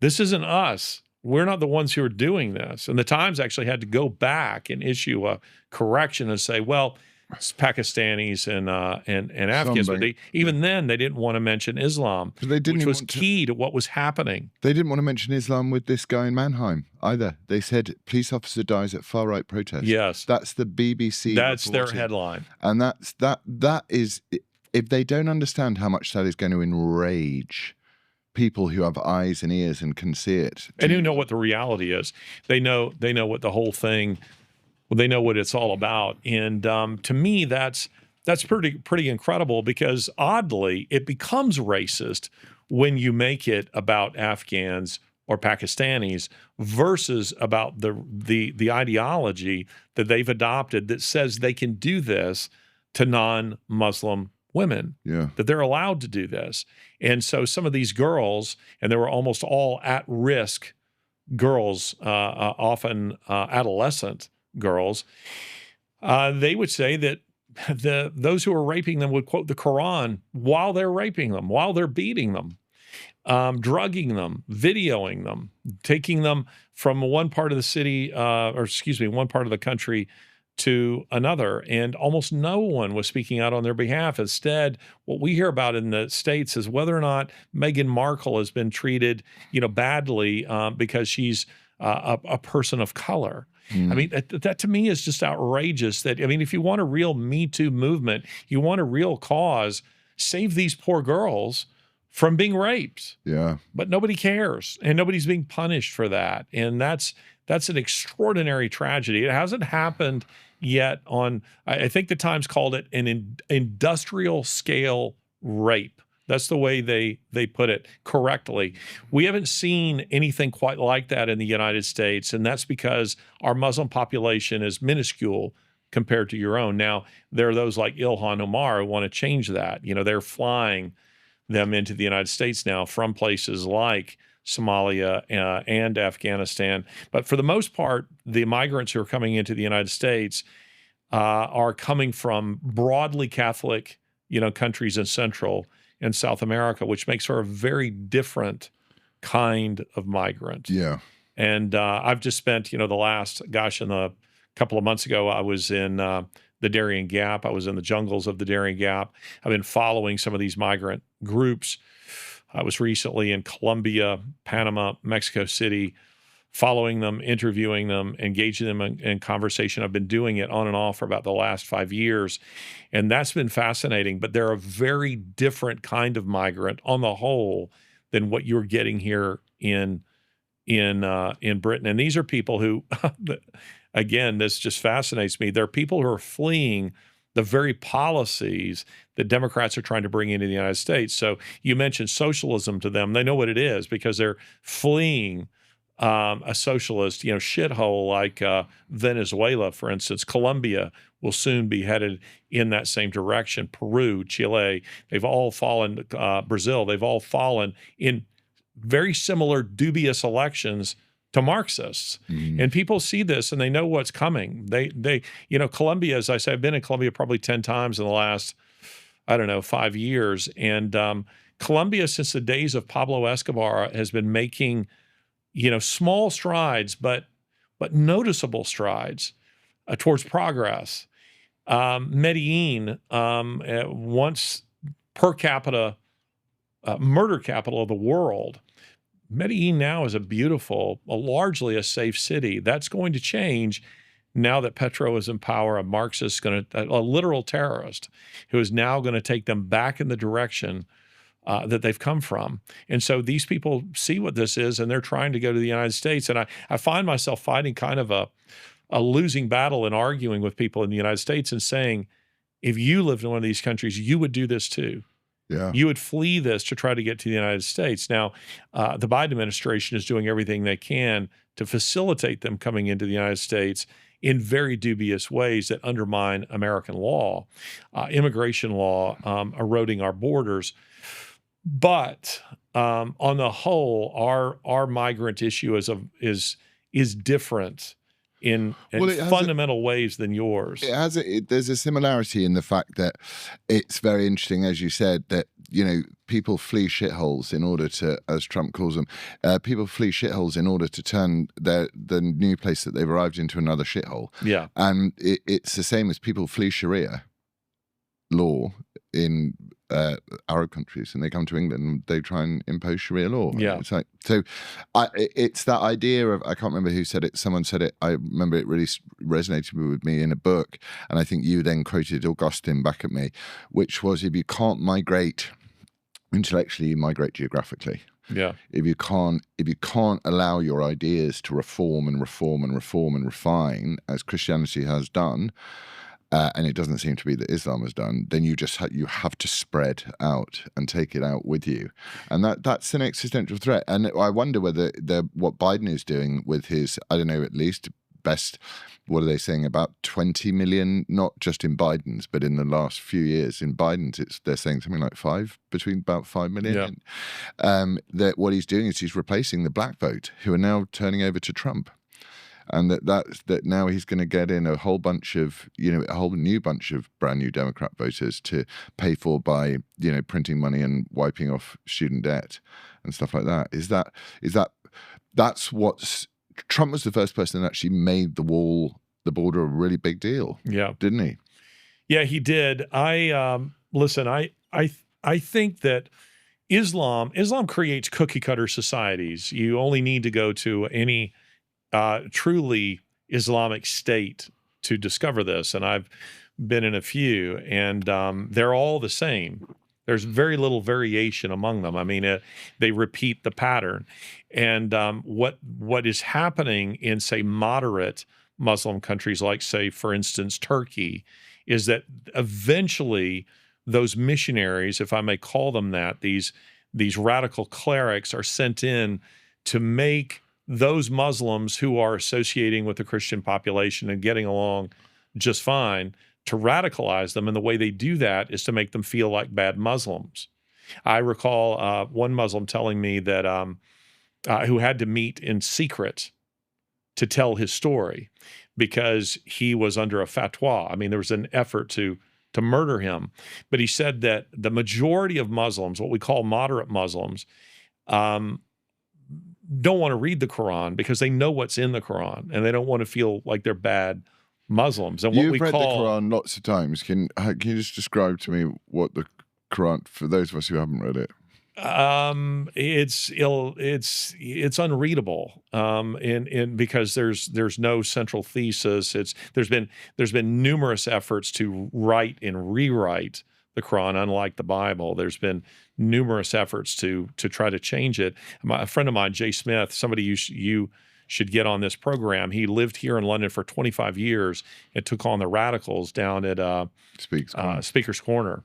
This isn't us. We're not the ones who are doing this. And the Times actually had to go back and issue a correction and say, well, it's Pakistanis and Afghans. But even then, they didn't want to mention Islam, which was key to what was happening. They didn't want to mention Islam with this guy in Mannheim either. They said, police officer dies at far-right protest. Yes. That's the BBC. That's reporting. Their headline. And that is, if they don't understand how much that is going to enrage people who have eyes and ears and can see it. And who know what the reality is. They know what the whole thing, they know what it's all about. And to me, that's pretty incredible, because oddly, it becomes racist when you make it about Afghans or Pakistanis versus about the ideology that they've adopted that says they can do this to non-Muslim women, that they're allowed to do this. And so some of these girls, and they were almost all at-risk girls, often adolescent girls, they would say that those who are raping them would quote the Quran while they're raping them, while they're beating them, drugging them, videoing them, taking them from one part of the city, one part of the country to another, and almost no one was speaking out on their behalf. Instead, what we hear about in the States is whether or not Meghan Markle has been treated, badly because she's a person of color. I mean, that to me is just outrageous. If you want a real Me Too movement, you want a real cause, save these poor girls from being raped. Yeah. But nobody cares, and nobody's being punished for that. And that's an extraordinary tragedy. It hasn't happened yet I think the Times called it an industrial scale rape. That's the way they put it correctly. We haven't seen anything quite like that in the United States, and that's because our Muslim population is minuscule compared to your own. Now, there are those like Ilhan Omar who want to change that. They're flying them into the United States now from places like Somalia and Afghanistan. But for the most part, the migrants who are coming into the United States are coming from broadly Catholic, countries in Central and South America, which makes for a very different kind of migrant. Yeah. And I've just spent, in a couple of months ago, I was in the Darien Gap. I was in the jungles of the Darien Gap. I've been following some of these migrant groups. I was recently in Colombia, Panama, Mexico City, following them, interviewing them, engaging them in conversation. I've been doing it on and off for about the last 5 years, and that's been fascinating. But they're a very different kind of migrant on the whole than what you're getting here in Britain. And these are people who, again, this just fascinates me. They're people who are fleeing the very policies that Democrats are trying to bring into the United States. So you mentioned socialism to them. They know what it is because they're fleeing a socialist, shithole like Venezuela, for instance. Colombia will soon be headed in that same direction. Peru, Chile, they've all fallen, Brazil, they've all fallen in very similar dubious elections to Marxists. And people see this and they know what's coming. They Colombia, as I say, I've been in Colombia probably 10 times in the last, 5 years. And Colombia, since the days of Pablo Escobar, has been making small strides, but noticeable strides towards progress. Medellin, once per capita murder capital of the world, Medellin now is largely a safe city. That's going to change now that Petro is in power. A Marxist, a literal terrorist, who is now going to take them back in the direction that they've come from. And so these people see what this is, and they're trying to go to the United States. And I find myself fighting kind of a losing battle and arguing with people in the United States and saying, if you lived in one of these countries, you would do this too. Yeah. You would flee this to try to get to the United States. Now, the Biden administration is doing everything they can to facilitate them coming into the United States in very dubious ways that undermine American law, immigration law, eroding our borders. But on the whole, our migrant issue is different in fundamental ways than yours. There's a similarity in the fact that it's very interesting, as you said, that people flee shitholes in order to, as Trump calls them, people flee shitholes in order to turn the new place that they've arrived into another shithole. Yeah, and it's the same as people flee Sharia law in Arab countries, and they come to England and they try and impose Sharia law. Yeah. It's like, it's that idea of, I can't remember who said it, someone said it, I remember it really resonated with me in a book, and I think you then quoted Augustine back at me, which was, if you can't migrate intellectually, you migrate geographically. Yeah. If you can't allow your ideas to reform and refine, as Christianity has done, and it doesn't seem to be that Islam has done, then you just you have to spread out and take it out with you, and that's an existential threat. And I wonder whether what Biden is doing with his, I don't know, at least best, what are they saying, about 20 million, not just in Biden's, but in the last few years in Biden's, they're saying something like between about 5 million. Yeah. That what he's doing is he's replacing the black vote, who are now turning over to Trump. And that now he's going to get in a whole bunch of, a whole new bunch of brand new Democrat voters to pay for by, printing money and wiping off student debt and stuff like that. That's what's, Trump was the first person that actually made the border a really big deal. Yeah. Didn't he? Yeah, he did. Listen, I think that Islam creates cookie cutter societies. You only need to go to any truly Islamic state to discover this. And I've been in a few, and they're all the same. There's very little variation among them. I mean, they repeat the pattern. And what is happening in, say, moderate Muslim countries like, say, for instance, Turkey, is that eventually those missionaries, if I may call them that, these radical clerics, are sent in to make those Muslims who are associating with the Christian population and getting along just fine, to radicalize them. And the way they do that is to make them feel like bad Muslims. I recall one Muslim telling me that who had to meet in secret to tell his story because he was under a fatwa. I mean, there was an effort to murder him. But he said that the majority of Muslims, what we call moderate Muslims, don't want to read the Quran because they know what's in the Quran, and they don't want to feel like they're bad Muslims. And You've read the Quran lots of times. Can you just describe to me what the Quran, for those of us who haven't read it? It's unreadable, in because there's no central thesis. There's been numerous efforts to write and rewrite the Quran, unlike the Bible. There's been numerous efforts to try to change it. A friend of mine, Jay Smith, somebody you should get on this program. He lived here in London for 25 years and took on the radicals down at Speaker's Corner.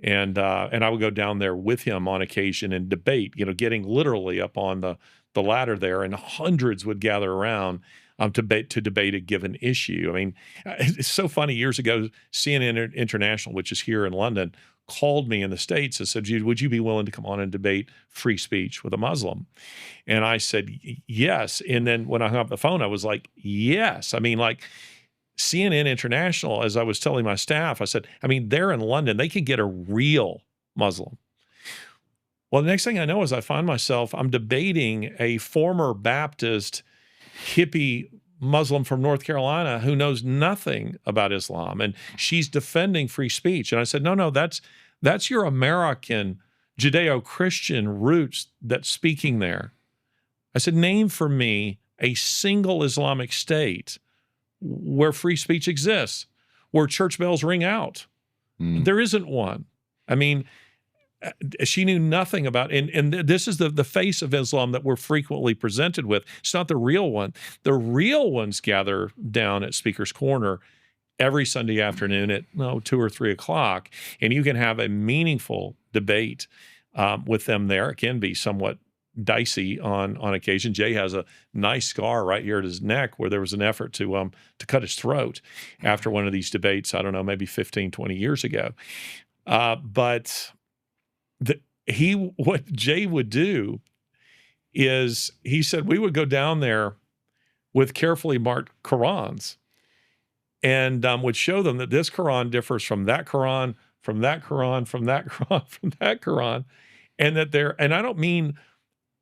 And I would go down there with him on occasion and debate, getting literally up on the ladder there, and hundreds would gather around to debate a given issue. I mean, it's so funny. Years ago, CNN International, which is here in London, called me in the States and said, would you be willing to come on and debate free speech with a Muslim? And I said, yes. And then when I hung up the phone, I was like, yes. I mean, like, CNN International, as I was telling my staff, I said, I mean, they're in London. They could get a real Muslim. Well, the next thing I know is I find myself, I'm debating a former Baptist hippie Muslim from North Carolina who knows nothing about Islam, and she's defending free speech. And I said, no, that's your American Judeo-Christian roots that's speaking there. I said, name for me a single Islamic state where free speech exists, where church bells ring out. There isn't one. I mean, she knew nothing about, and this is the face of Islam that we're frequently presented with. It's not the real one. The real ones gather down at Speaker's Corner every Sunday afternoon at 2 or 3 o'clock, and you can have a meaningful debate with them there. It can be somewhat dicey on occasion. Jay has a nice scar right here at his neck where there was an effort to cut his throat after one of these debates, I don't know, maybe 15, 20 years ago. But what Jay would do is, he said we would go down there with carefully marked Qurans and would show them that this Quran differs from that Quran, from that Quran, from that Quran, from that Quran, and that and I don't mean,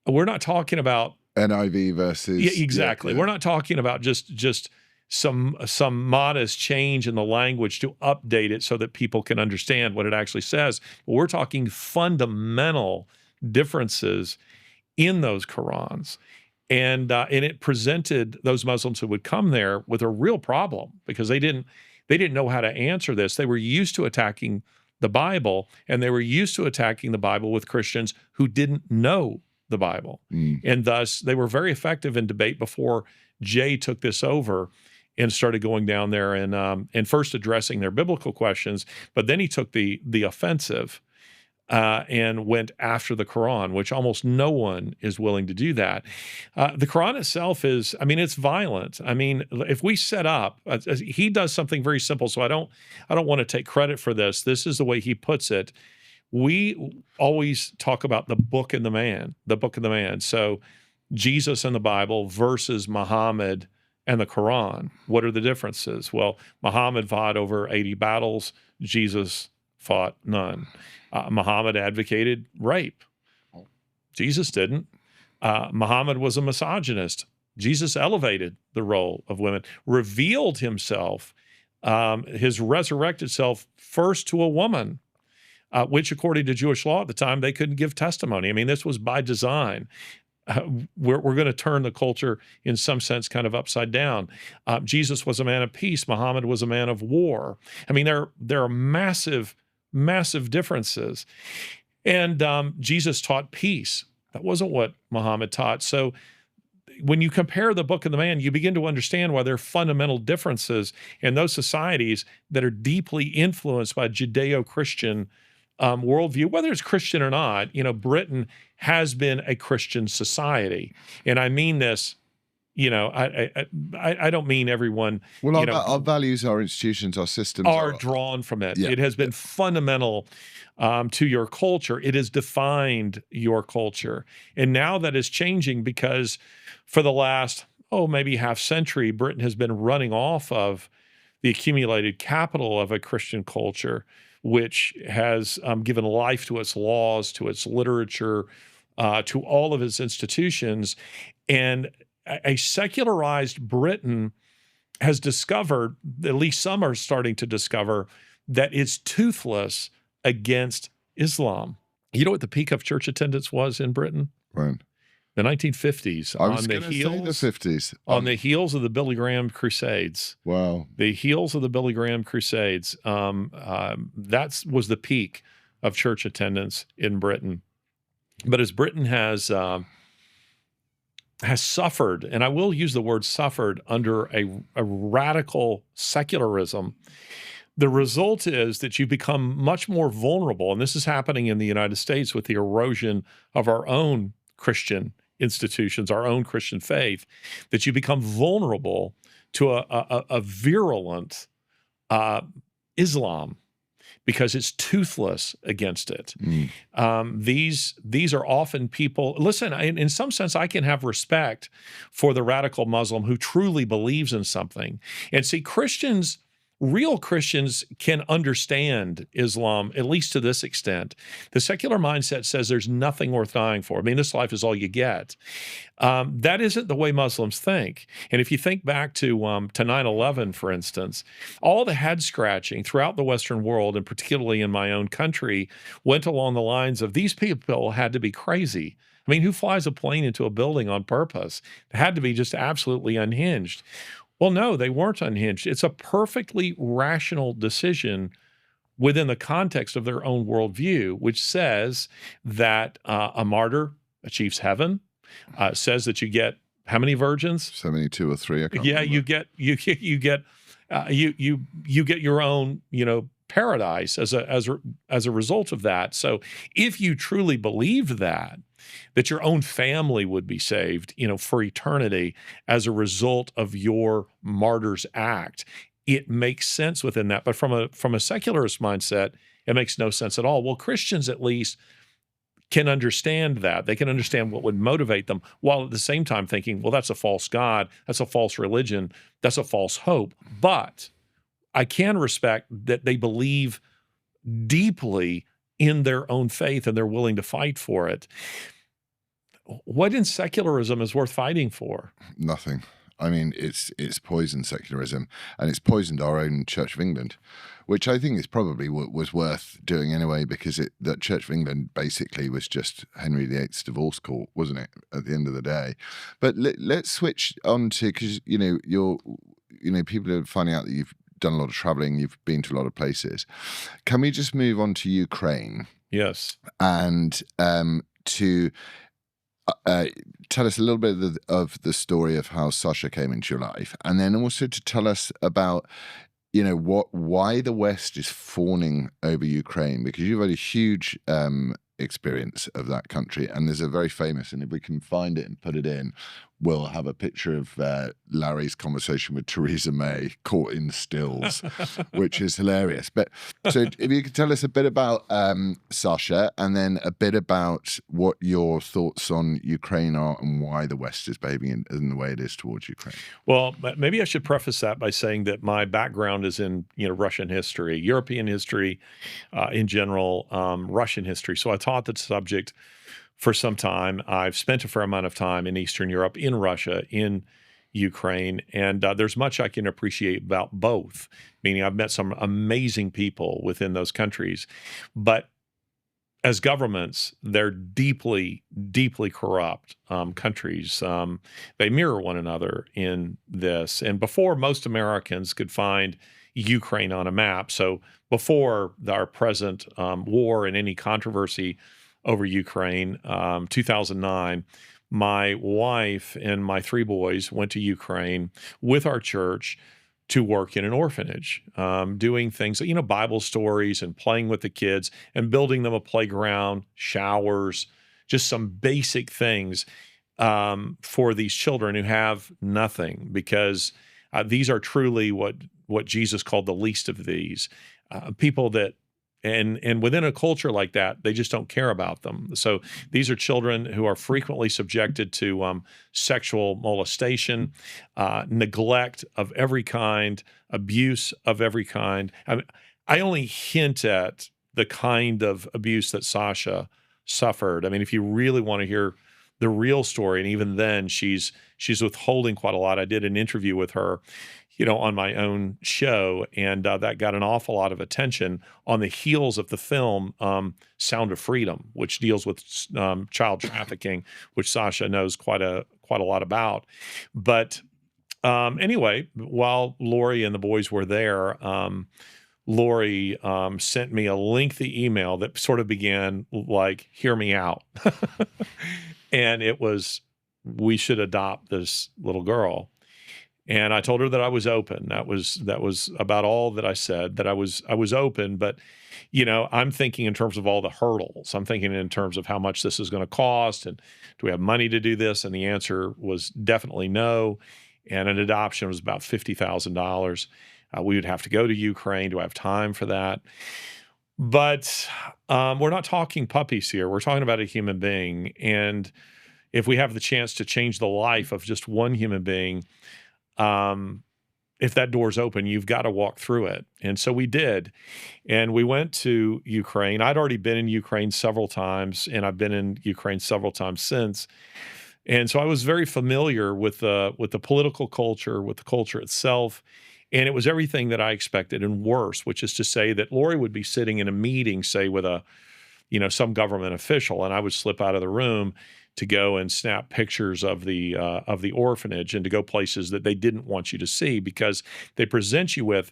we're not talking about NIV versus... Yeah, exactly. Yeah. We're not talking about just some modest change in the language to update it so that people can understand what it actually says. But we're talking fundamental differences in those Qurans. And it presented those Muslims who would come there with a real problem, because they didn't know how to answer this. They were used to attacking the Bible, and they were used to attacking the Bible with Christians who didn't know the Bible. And thus they were very effective in debate before Jay took this over and started going down there and first addressing their biblical questions, but then he took the offensive and went after the Quran, which almost no one is willing to do that. The Quran itself is, I mean, it's violent. I mean, if we set up, he does something very simple, so I don't want to take credit for this. This is the way he puts it. We always talk about the book and the man. So Jesus and the Bible versus Muhammad and the Quran. What are the differences? Well, Muhammad fought over 80 battles. Jesus fought none. Muhammad advocated rape. Jesus didn't. Muhammad was a misogynist. Jesus elevated the role of women, revealed himself, his resurrected self, first to a woman. Which, according to Jewish law at the time, they couldn't give testimony. I mean, this was by design. We're going to turn the culture, in some sense, kind of upside down. Jesus was a man of peace. Muhammad was a man of war. I mean, there are massive differences. And Jesus taught peace. That wasn't what Muhammad taught. So when you compare the book and the man, you begin to understand why there are fundamental differences in those societies that are deeply influenced by Judeo-Christian worldview, whether it's Christian or not. Britain has been a Christian society, and I mean this. I don't mean everyone. Well, our values, our institutions, our systems are drawn from it. Yeah, it has been fundamental to your culture. It has defined your culture, and now that is changing, because for the last maybe half century, Britain has been running off of the accumulated capital of a Christian culture, which has given life to its laws, to its literature, to all of its institutions. And a secularized Britain has discovered, at least some are starting to discover, that it's toothless against Islam. You know what the peak of church attendance was in Britain? When? The 1950s. I was going to say the 50s. On the heels of the Billy Graham Crusades. Wow. The heels of the Billy Graham Crusades. That was the peak of church attendance in Britain. But as Britain has suffered, and I will use the word suffered, under a radical secularism, the result is that you become much more vulnerable. And this is happening in the United States with the erosion of our own Christian institutions, our own Christian faith, that you become vulnerable to a virulent Islam because it's toothless against it. These are often people, listen, in some sense, I can have respect for the radical Muslim who truly believes in something. And see, Christians, real Christians can understand Islam, at least to this extent. The secular mindset says there's nothing worth dying for. I mean, this life is all you get. That isn't the way Muslims think. And if you think back to 9/11, for instance, all the head scratching throughout the Western world, and particularly in my own country, went along the lines of these people had to be crazy. I mean, who flies a plane into a building on purpose? It had to be just absolutely unhinged. Well, no, they weren't unhinged. It's a perfectly rational decision within the context of their own worldview, which says that a martyr achieves heaven, says that you get how many virgins? 72 or 3. I can't remember. you get your own, paradise as a result of that. So if you truly believed that your own family would be saved, for eternity as a result of your martyr's act, it makes sense within that. But from a secularist mindset, it makes no sense at all. Well, Christians at least can understand that. They can understand what would motivate them, while at the same time thinking, well, that's a false God, that's a false religion, that's a false hope. But I can respect that they believe deeply in their own faith and they're willing to fight for it. What in secularism is worth fighting for? Nothing. I mean, it's poisoned secularism, and it's poisoned our own Church of England, which I think is probably was worth doing anyway, because that Church of England basically was just Henry VIII's divorce court, wasn't it, at the end of the day? But let's switch on to, because people are finding out that you've done a lot of traveling, you've been to a lot of places. Can we just move on to Ukraine? Yes. And to tell us a little bit of the story of how Sasha came into your life, and then also to tell us about, why the West is fawning over Ukraine, because you've had a huge experience of that country, and there's a very famous, and if we can find it and put it in, we'll have a picture of Larry's conversation with Theresa May caught in stills, which is hilarious. But so if you could tell us a bit about Sasha, and then a bit about what your thoughts on Ukraine are and why the West is behaving in the way it is towards Ukraine. Well, maybe I should preface that by saying that my background is in Russian history, European history in general, Russian history. So I taught the subject for some time. I've spent a fair amount of time in Eastern Europe, in Russia, in Ukraine, and there's much I can appreciate about both, meaning I've met some amazing people within those countries. But as governments, they're deeply, deeply corrupt countries. They mirror one another in this. And before most Americans could find Ukraine on a map, so before our present war and any controversy over Ukraine, 2009, my wife and my 3 boys went to Ukraine with our church to work in an orphanage, doing things, Bible stories and playing with the kids and building them a playground, showers, just some basic things for these children who have nothing, because these are truly what Jesus called the least of these, people that, and within a culture like that, they just don't care about them. So these are children who are frequently subjected to sexual molestation, neglect of every kind, abuse of every kind. I only hint at the kind of abuse that Sasha suffered. I mean, if you really want to hear the real story, and even then she's withholding quite a lot. I did an interview with her. on my own show, and that got an awful lot of attention on the heels of the film Sound of Freedom, which deals with child trafficking, which Sasha knows quite a lot about. But anyway, while Lori and the boys were there, Lori sent me a lengthy email that sort of began like, "Hear me out," and it was, "We should adopt this little girl." And I told her that I was open. That was about all that I said, that I was open. But, I'm thinking in terms of all the hurdles. I'm thinking in terms of how much this is going to cost, and do we have money to do this? And the answer was definitely no. And an adoption was about $50,000. We would have to go to Ukraine. Do I have time for that? But we're not talking puppies here. We're talking about a human being. And if we have the chance to change the life of just one human being, if that door's open, you've got to walk through it. And so we did. And we went to Ukraine. I'd already been in Ukraine several times, and I've been in Ukraine several times since. And so I was very familiar with the political culture, with the culture itself. And it was everything that I expected and worse, which is to say that Lori would be sitting in a meeting, say with some government official, and I would slip out of the room to go and snap pictures of the orphanage and to go places that they didn't want you to see, because they present you with,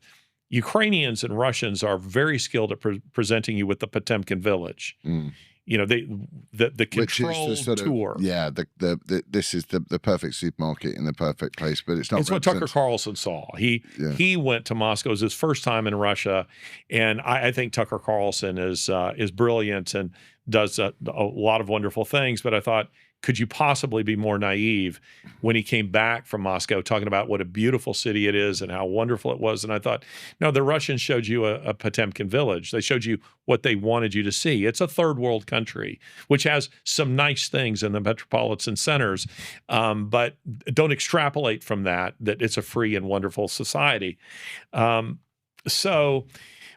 Ukrainians and Russians are very skilled at presenting you with the Patemkin village. Mm. The controlled Which is the tour. This is the perfect supermarket in the perfect place, but it's not. It's what Tucker Carlson saw. He went to Moscow. It was his first time in Russia, and I think Tucker Carlson is brilliant and does a lot of wonderful things. But I thought, could you possibly be more naive when he came back from Moscow talking about what a beautiful city it is and how wonderful it was? And I thought, no, the Russians showed you a Patemkin village. They showed you what they wanted you to see. It's a third world country, which has some nice things in the metropolitan centers, but don't extrapolate from that it's a free and wonderful society. So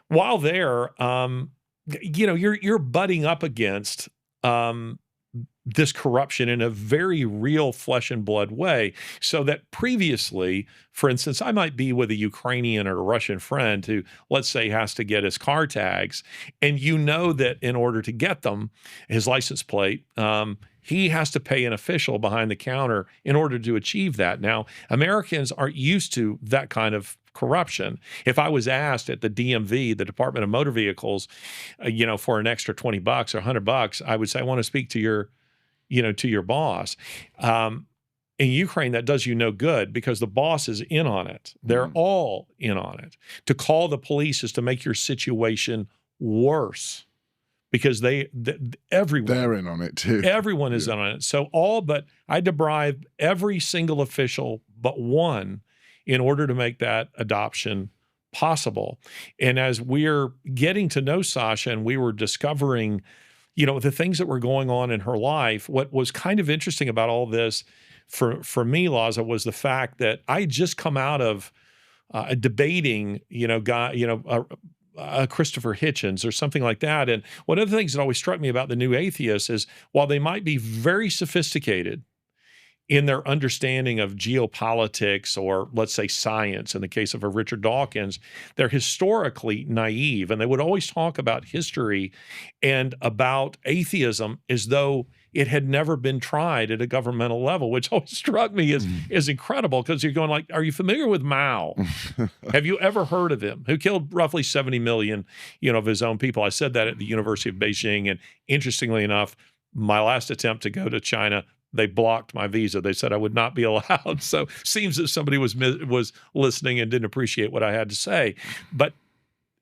while there, you're butting up against this corruption in a very real flesh and blood way. So that previously, for instance, I might be with a Ukrainian or a Russian friend who, let's say, has to get his car tags, and that in order to get them, his license plate, he has to pay an official behind the counter in order to achieve that. Now, Americans aren't used to that kind of corruption. If I was asked at the DMV, the Department of Motor Vehicles, for an extra $20 or $100, I would say, I want to speak to your boss. In Ukraine, that does you no good because the boss is in on it. They're all in on it. To call the police is to make your situation worse, because everyone, they're in on it too. Everyone is in on it. So I had to bribe every single official but one in order to make that adoption possible. And as we're getting to know Sasha and we were discovering, the things that were going on in her life, what was kind of interesting about all this for me, Laza, was the fact that I had just come out of debating, Christopher Hitchens or something like that. And one of the things that always struck me about the new atheists is, while they might be very sophisticated in their understanding of geopolitics or, let's say, science, in the case of a Richard Dawkins, they're historically naive. And they would always talk about history and about atheism as though it had never been tried at a governmental level, which always struck me as incredible, because you're going like, are you familiar with Mao? Have you ever heard of him? Who killed roughly 70 million, of his own people. I said that at the University of Beijing. And interestingly enough, my last attempt to go to China, they blocked my visa. They said I would not be allowed. So seems that somebody was listening and didn't appreciate what I had to say. But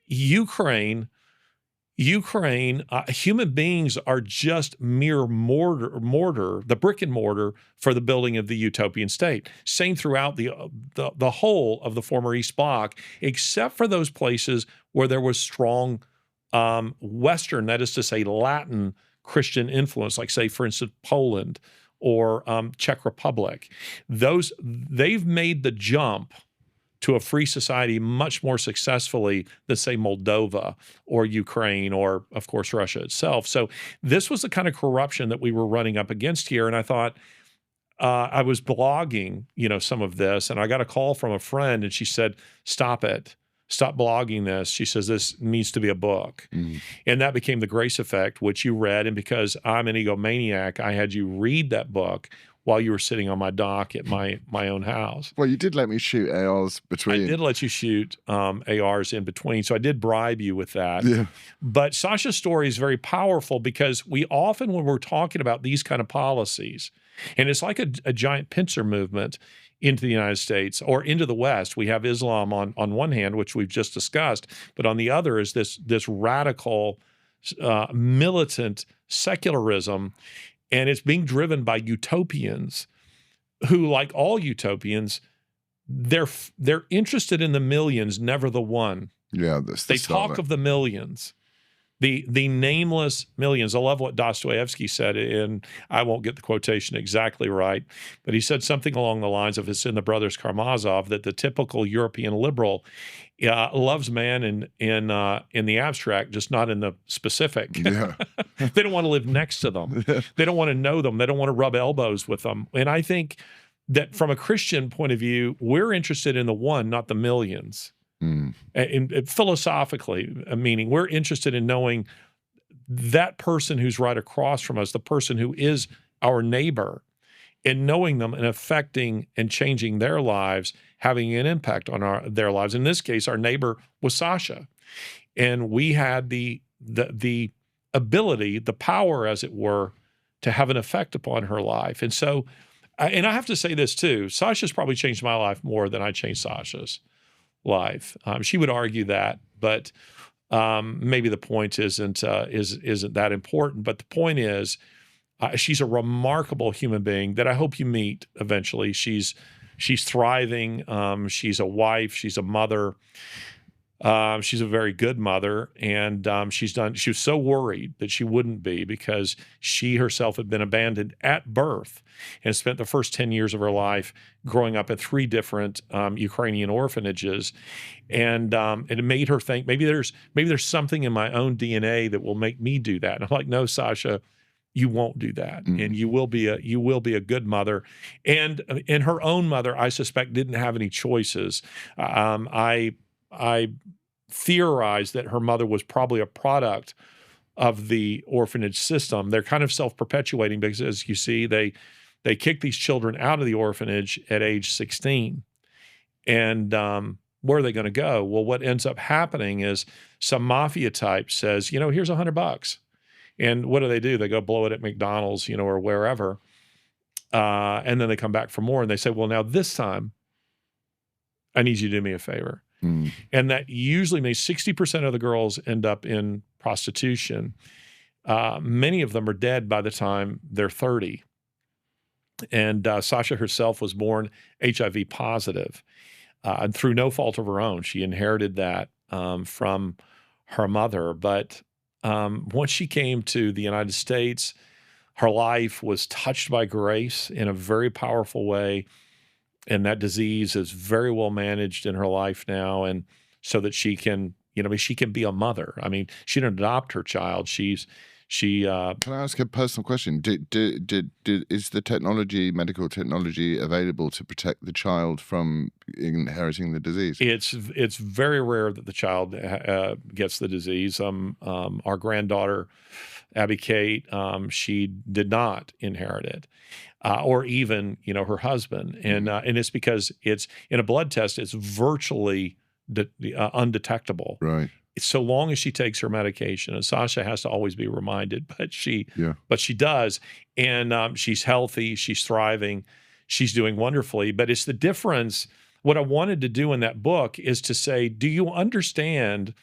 Ukraine, human beings are just mere mortar, the brick and mortar for the building of the utopian state. Same throughout the whole of the former East Bloc, except for those places where there was strong Western, that is to say Latin Christian influence, like, say, for instance, Poland or Czech Republic. They've made the jump to a free society much more successfully than, say, Moldova or Ukraine or, of course, Russia itself. So this was the kind of corruption that we were running up against here. And I thought, I was blogging, some of this, and I got a call from a friend, and she said, "Stop it. Stop blogging this." She says, "This needs to be a book." And that became The Grace Effect, which you read. And because I'm an egomaniac, I had you read that book while you were sitting on my dock at my own house. Well, you did let me shoot ARs between. I did let you shoot ARs in between, so I did bribe you with that. Yeah. But Sasha's story is very powerful because we often, when we're talking about these kind of policies, and it's like a giant pincer movement into the United States or into the West. We have Islam on one hand, which we've just discussed, but on the other is this radical, militant secularism, and it's being driven by utopians who, like all utopians, they're interested in the millions, never the one. Yeah, they talk of the millions. The nameless millions. I love what Dostoevsky said, and I won't get the quotation exactly right, but he said something along the lines of, it's in the Brothers Karamazov, that the typical European liberal loves man in the abstract, just not in the specific. Yeah. They don't want to live next to them. They don't want to know them. They don't want to rub elbows with them. And I think that from a Christian point of view, we're interested in the one, not the millions. And philosophically, meaning we're interested in knowing that person who's right across from us, the person who is our neighbor, and knowing them and affecting and changing their lives, having an impact on their lives. In this case, our neighbor was Sasha, and we had the ability, the power, as it were, to have an effect upon her life. And so, and I have to say this too, Sasha's probably changed my life more than I changed Sasha's life. She would argue that, but maybe the point isn't that important. But the point is, she's a remarkable human being that I hope you meet eventually. She's thriving. She's a wife. She's a mother. She's a very good mother, and she was so worried that she wouldn't be, because she herself had been abandoned at birth and spent the first 10 years of her life growing up at 3 different Ukrainian orphanages. And it made her think, maybe there's something in my own DNA that will make me do that. And I'm like, no, Sasha, you won't do that. And you will be a good mother. And her own mother, I suspect, didn't have any choices. I theorize that her mother was probably a product of the orphanage system. They're kind of self-perpetuating because, as you see, they kick these children out of the orphanage at age 16. And where are they going to go? Well, what ends up happening is some mafia type says, here's $100. And what do? They go blow it at McDonald's, or wherever. And then they come back for more, and they say, well, now this time, I need you to do me a favor. And that usually means 60% of the girls end up in prostitution. Many of them are dead by the time they're 30. And Sasha herself was born HIV positive, and through no fault of her own. She inherited that from her mother. But once she came to the United States, her life was touched by grace in a very powerful way. And that disease is very well managed in her life now, and so that she can, she can be a mother. I mean, she didn't adopt her child. She. Can I ask a personal question? Is the medical technology, available to protect the child from inheriting the disease? It's very rare that the child gets the disease. Our granddaughter, Abby Kate, she did not inherit it. Or even, her husband. And it's because it's in a blood test, it's virtually undetectable. Right. So long as she takes her medication. And Sasha has to always be reminded, but she does. And she's healthy, she's thriving, she's doing wonderfully. But it's the difference. What I wanted to do in that book is to say, do you understand?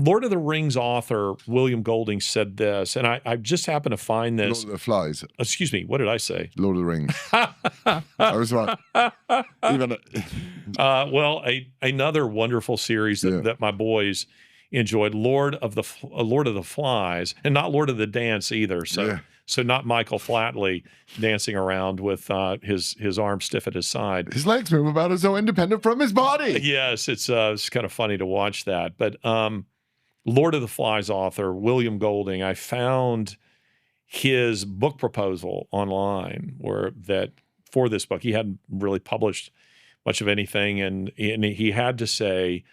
Lord of the Rings author William Golding said this, and I just happened to find this. Lord of the Flies. Excuse me, what did I say? Lord of the Rings. I was right. Well, another wonderful series that my boys enjoyed, Lord of the Flies, and not Lord of the Dance either. So not Michael Flatley dancing around with his arm stiff at his side. His legs move about as though independent from his body. Yes, it's kind of funny to watch that, but. Lord of the Flies author William Golding, I found his book proposal online, for this book, he hadn't really published much of anything, and he had to say,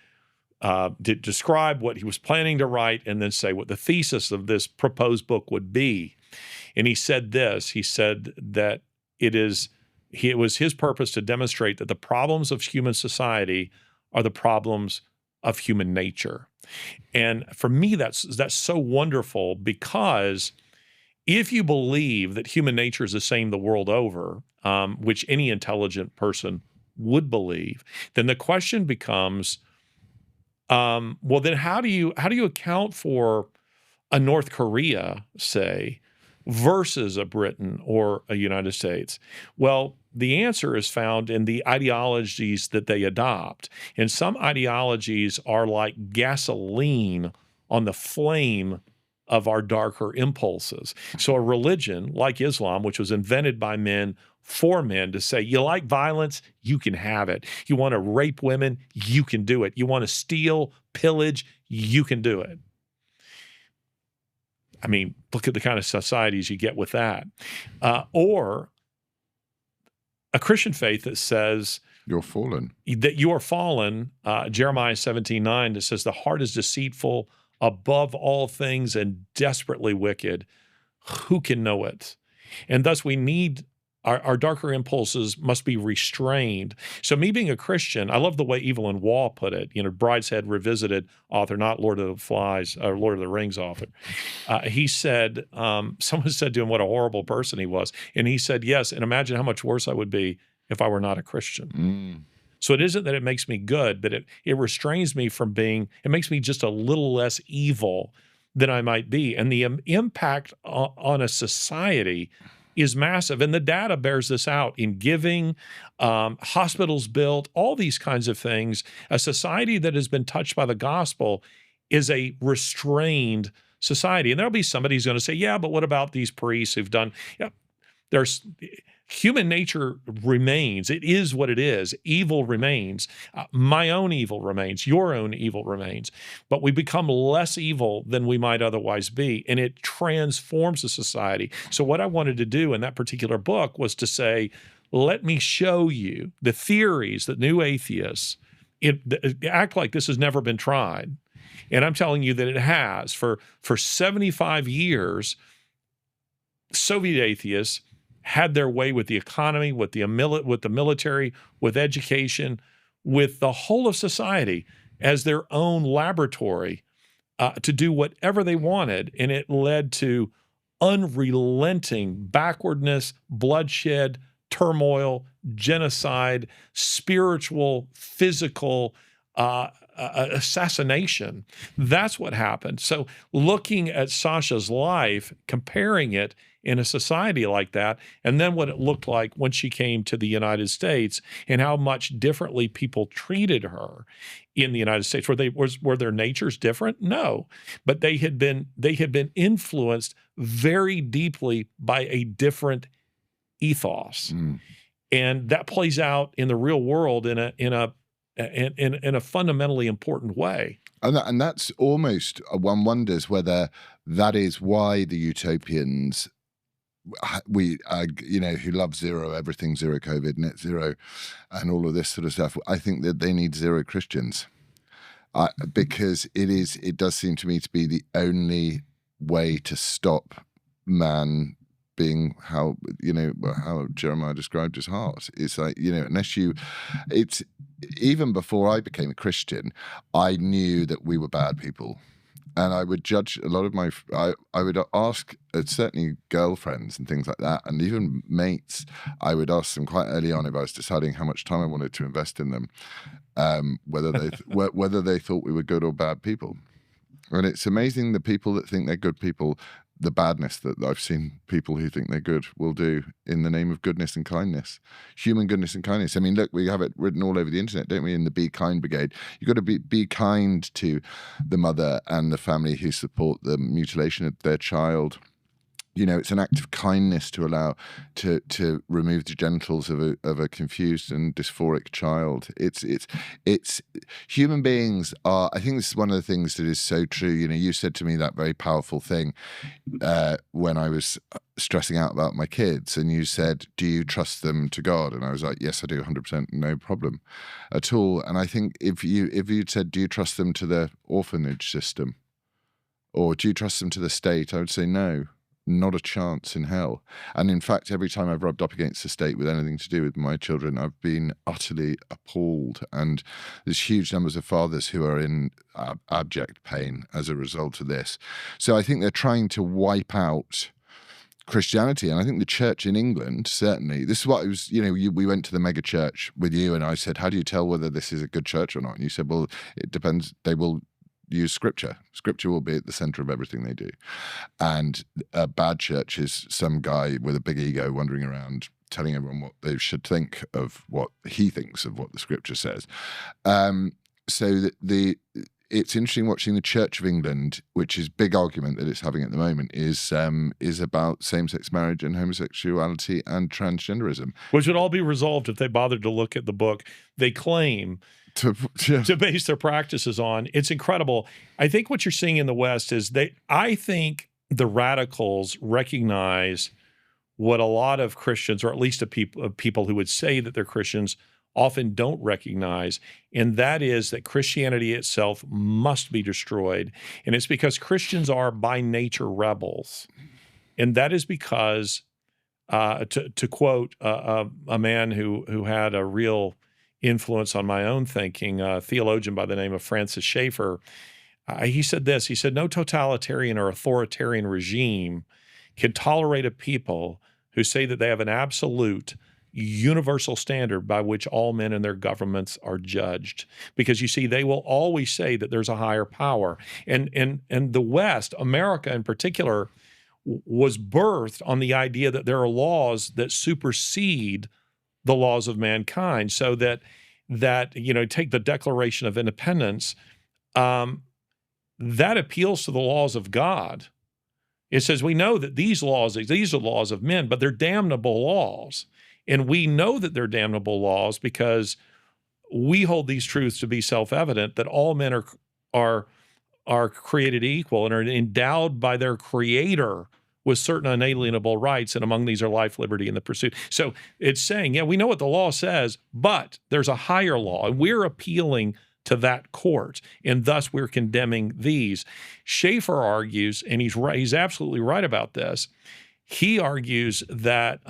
to describe what he was planning to write, and then say what the thesis of this proposed book would be. And he said this. He said that it was his purpose to demonstrate that the problems of human society are the problems of human nature. And for me, that's so wonderful, because if you believe that human nature is the same the world over, which any intelligent person would believe, then the question becomes, well, then how do you account for a North Korea, say, versus a Britain or a United States? Well, the answer is found in the ideologies that they adopt. And some ideologies are like gasoline on the flame of our darker impulses. So a religion like Islam, which was invented by men for men, to say, you like violence, you can have it. You want to rape women, you can do it. You want to steal, pillage, you can do it. I mean, look at the kind of societies you get with that. Or a Christian faith that says, you're fallen. That you are fallen, Jeremiah 17:9, that says the heart is deceitful above all things and desperately wicked. Who can know it? And thus we need our darker impulses must be restrained. So me being a Christian, I love the way Evelyn Waugh put it, Brideshead Revisited author, not Lord of the Flies or Lord of the Rings author. He said, someone said to him what a horrible person he was. And he said, yes, and imagine how much worse I would be if I were not a Christian. Mm. So it isn't that it makes me good, but it restrains me from it makes me just a little less evil than I might be. And the impact on a society is massive. And the data bears this out in giving, hospitals built, all these kinds of things. A society that has been touched by the gospel is a restrained society. And there'll be somebody who's going to say, yeah, but what about these priests who've done, there's human nature remains. It is what it is. Evil remains. My own evil remains. Your own evil remains. But we become less evil than we might otherwise be, and it transforms the society. So what I wanted to do in that particular book was to say, let me show you the theories that new atheists act like this has never been tried. And I'm telling you that it has. For 75 years, Soviet atheists had their way with the economy, with the military, with education, with the whole of society as their own laboratory to do whatever they wanted. And it led to unrelenting backwardness, bloodshed, turmoil, genocide, spiritual, physical assassination. That's what happened. So looking at Sasha's life, comparing it in a society like that, and then what it looked like when she came to the United States and how much differently people treated her in the United States. Were their natures different? No. But they had been influenced very deeply by a different ethos. Mm. And that plays out in the real world in a fundamentally important way. And that's almost, one wonders whether that is why the utopians, who love zero, everything zero COVID, net zero, and all of this sort of stuff, I think that they need zero Christians. Because it does seem to me to be the only way to stop man being how Jeremiah described his heart. It's like, it's even before I became a Christian, I knew that we were bad people. And I would judge a lot of I would ask certainly girlfriends and things like that, and even mates, I would ask them quite early on if I was deciding how much time I wanted to invest in them, whether they thought we were good or bad people. And it's amazing the people that think they're good people, the badness that I've seen people who think they're good will do in the name of goodness and kindness, human goodness and kindness. I mean, look, we have it written all over the internet, don't we? In the Be Kind Brigade, you've got to be kind to the mother and the family who support the mutilation of their child. it's an act of kindness to allow to remove the genitals of a confused and dysphoric child. It's human beings are. I think this is one of the things that is so true. You said to me that very powerful thing when I was stressing out about my kids, and you said, "Do you trust them to God?" And I was like, "Yes, I do, 100%, no problem at all." And I think if you'd said, "Do you trust them to the orphanage system, or do you trust them to the state?" I would say no. Not a chance in hell. And in fact, every time I've rubbed up against the state with anything to do with my children, I've been utterly appalled. And there's huge numbers of fathers who are in abject pain as a result of this. So I think they're trying to wipe out Christianity. And I think the church in England, certainly, this is what it was, we went to the mega church with you, and I said, "How do you tell whether this is a good church or not?" And you said, "Well, it depends. They will use scripture. Scripture will be at the center of everything they do." And a bad church is some guy with a big ego wandering around telling everyone what they should think of what he thinks of what the scripture says. So it's interesting watching the Church of England, which is big argument that it's having at the moment, is about same-sex marriage and homosexuality and transgenderism. Which would all be resolved if they bothered to look at the book they claim to base their practices on. It's incredible. I think what you're seeing in the West is I think the radicals recognize what a lot of Christians, or at least people who would say that they're Christians, often don't recognize, and that is that Christianity itself must be destroyed. And it's because Christians are by nature rebels. And that is because, to quote a man who had a real influence on my own thinking, a theologian by the name of Francis Schaeffer, he said this. He said, "No totalitarian or authoritarian regime can tolerate a people who say that they have an absolute, universal standard by which all men and their governments are judged." Because you see, they will always say that there's a higher power. And the West, America in particular, was birthed on the idea that there are laws that supersede the laws of mankind, so that take the Declaration of Independence, that appeals to the laws of God. It says, we know that these are laws of men, but they're damnable laws. And we know that they're damnable laws because we hold these truths to be self-evident, that all men are created equal and are endowed by their Creator with certain unalienable rights, and among these are life, liberty, and the pursuit. So it's saying, yeah, we know what the law says, but there's a higher law, and we're appealing to that court, and thus we're condemning these. Schaeffer argues, and he's absolutely right about this. He argues that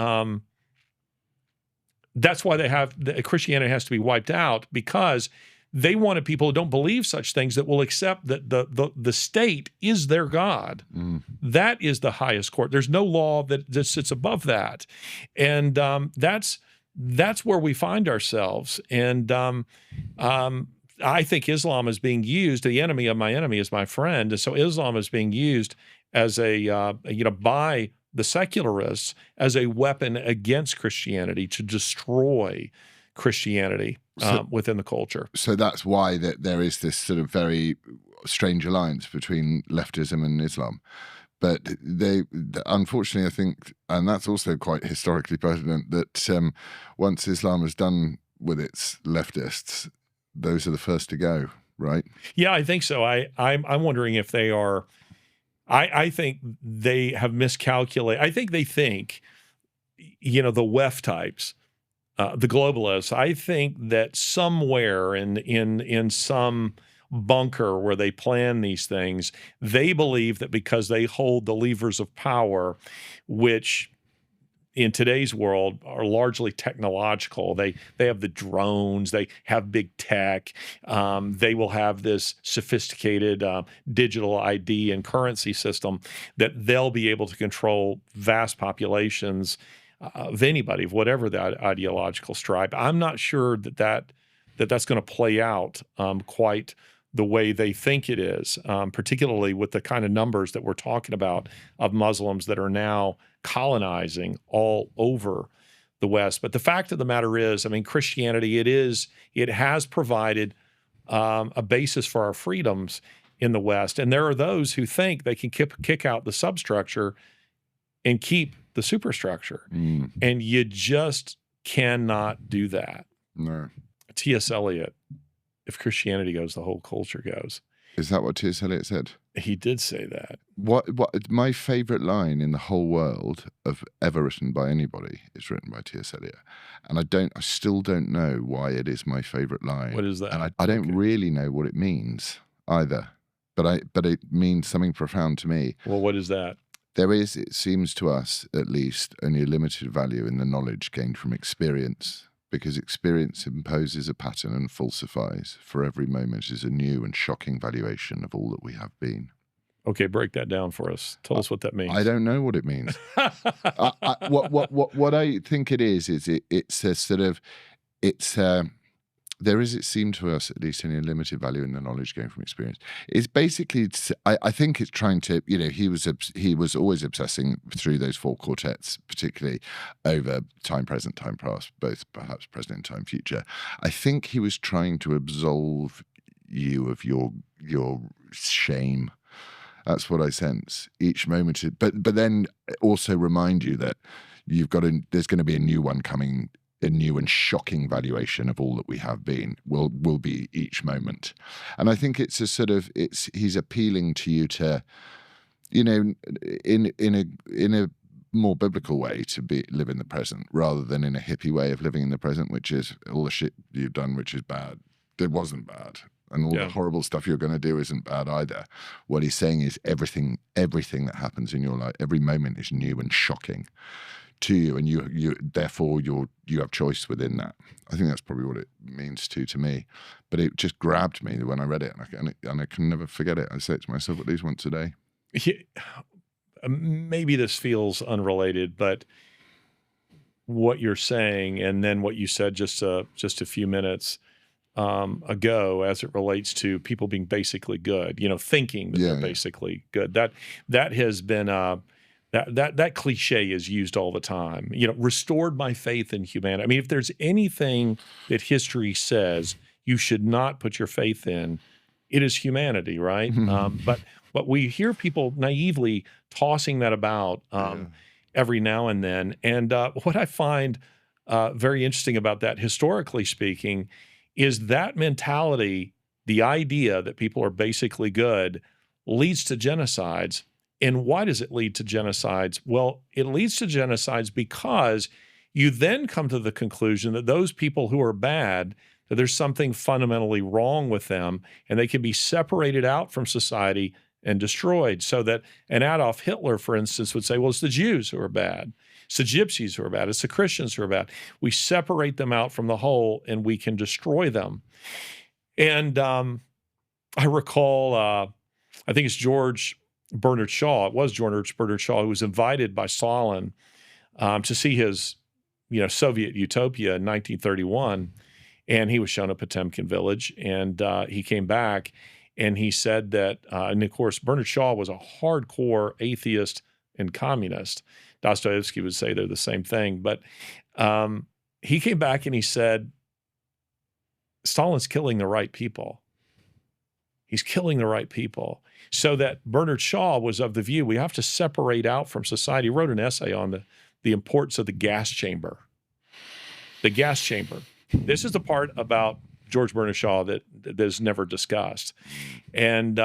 that's why Christianity has to be wiped out, because they wanted people who don't believe such things that will accept that the state is their God. Mm. That is the highest court. There's no law that sits above that. And that's where we find ourselves. And I think Islam is being used, the enemy of my enemy is my friend. And so Islam is being used as by the secularists as a weapon against Christianity, to destroy Christianity within the culture. So that's why there is this sort of very strange alliance between leftism and Islam. But unfortunately, I think, and that's also quite historically pertinent, that once Islam is done with its leftists, those are the first to go, right? Yeah, I think so. I'm wondering if they are. I think they have miscalculated. I think they think, the WEF types, the globalists, I think that somewhere in some bunker where they plan these things, they believe that because they hold the levers of power, which in today's world are largely technological. They have the drones, they have big tech, they will have this sophisticated digital ID and currency system, that they'll be able to control vast populations of anybody, of whatever that ideological stripe. I'm not sure that's going to play out quite the way they think it is, particularly with the kind of numbers that we're talking about of Muslims that are now colonizing all over the West. But the fact of the matter is, Christianity, it has provided a basis for our freedoms in the West. And there are those who think they can kick out the substructure and keep the superstructure. Mm. And you just cannot do that. No. T.S. Eliot, if Christianity goes, the whole culture goes. Is that what T.S. Eliot said? He did say that. What my favourite line in the whole world of ever written by anybody is written by T.S. Eliot, and I still don't know why it is my favourite line. What is that? And I don't really know what it means either, but it means something profound to me. Well, what is that? There is, it seems to us at least, only a limited value in the knowledge gained from experience, because experience imposes a pattern and falsifies. For every moment is a new and shocking valuation of all that we have been. Okay, break that down for us. Tell us what that means. I don't know what it means. What I think it is it's a sort of, there is, it seemed to us, at least, any limited value in the knowledge gained from experience. It's basically, I think it's trying to, he was always obsessing through those 4 quartets, particularly over time present, time past, both perhaps present and time future. I think he was trying to absolve you of your shame. That's what I sense each moment. But then also remind you that there's going to be a new one coming. A new and shocking valuation of all that we have been will be each moment. And I think it's a sort of, he's appealing to you to, in a more biblical way to live in the present, rather than in a hippie way of living in the present, which is all the shit you've done which is bad. It wasn't bad. And all the horrible stuff you're going to do isn't bad either. What he's saying is everything that happens in your life, every moment is new and shocking to you, and you therefore you have choice within that. I think that's probably what it means to me. But it just grabbed me when I read it, and I can never forget it. I say it to myself at least once a day. Maybe this feels unrelated, but what you're saying, and then what you said just a few minutes ago, as it relates to people being basically good, thinking that they're basically good. That has been that cliche is used all the time. Restored by faith in humanity. I mean, if there's anything that history says you should not put your faith in, it is humanity, right? But we hear people naively tossing that about every now and then. And what I find very interesting about that, historically speaking, is that mentality, the idea that people are basically good, leads to genocides. And why does it lead to genocides? Well, it leads to genocides because you then come to the conclusion that those people who are bad, that there's something fundamentally wrong with them, and they can be separated out from society and destroyed. So that an Adolf Hitler, for instance, would say, well, it's the Jews who are bad. It's the gypsies who are bad. It's the Christians who are bad. We separate them out from the whole, and we can destroy them. And I recall, I think it's George Bernard Shaw. It was George Bernard Shaw who was invited by Stalin to see his, Soviet utopia in 1931, and he was shown a Patemkin village, and he came back, and he said that, and of course, Bernard Shaw was a hardcore atheist and communist. Dostoevsky would say they're the same thing, but he came back and he said, Stalin's killing the right people. He's killing the right people. So that Bernard Shaw was of the view we have to separate out from society. He wrote an essay on the importance of the gas chamber. The gas chamber. This is the part about George Bernard Shaw that is never discussed. And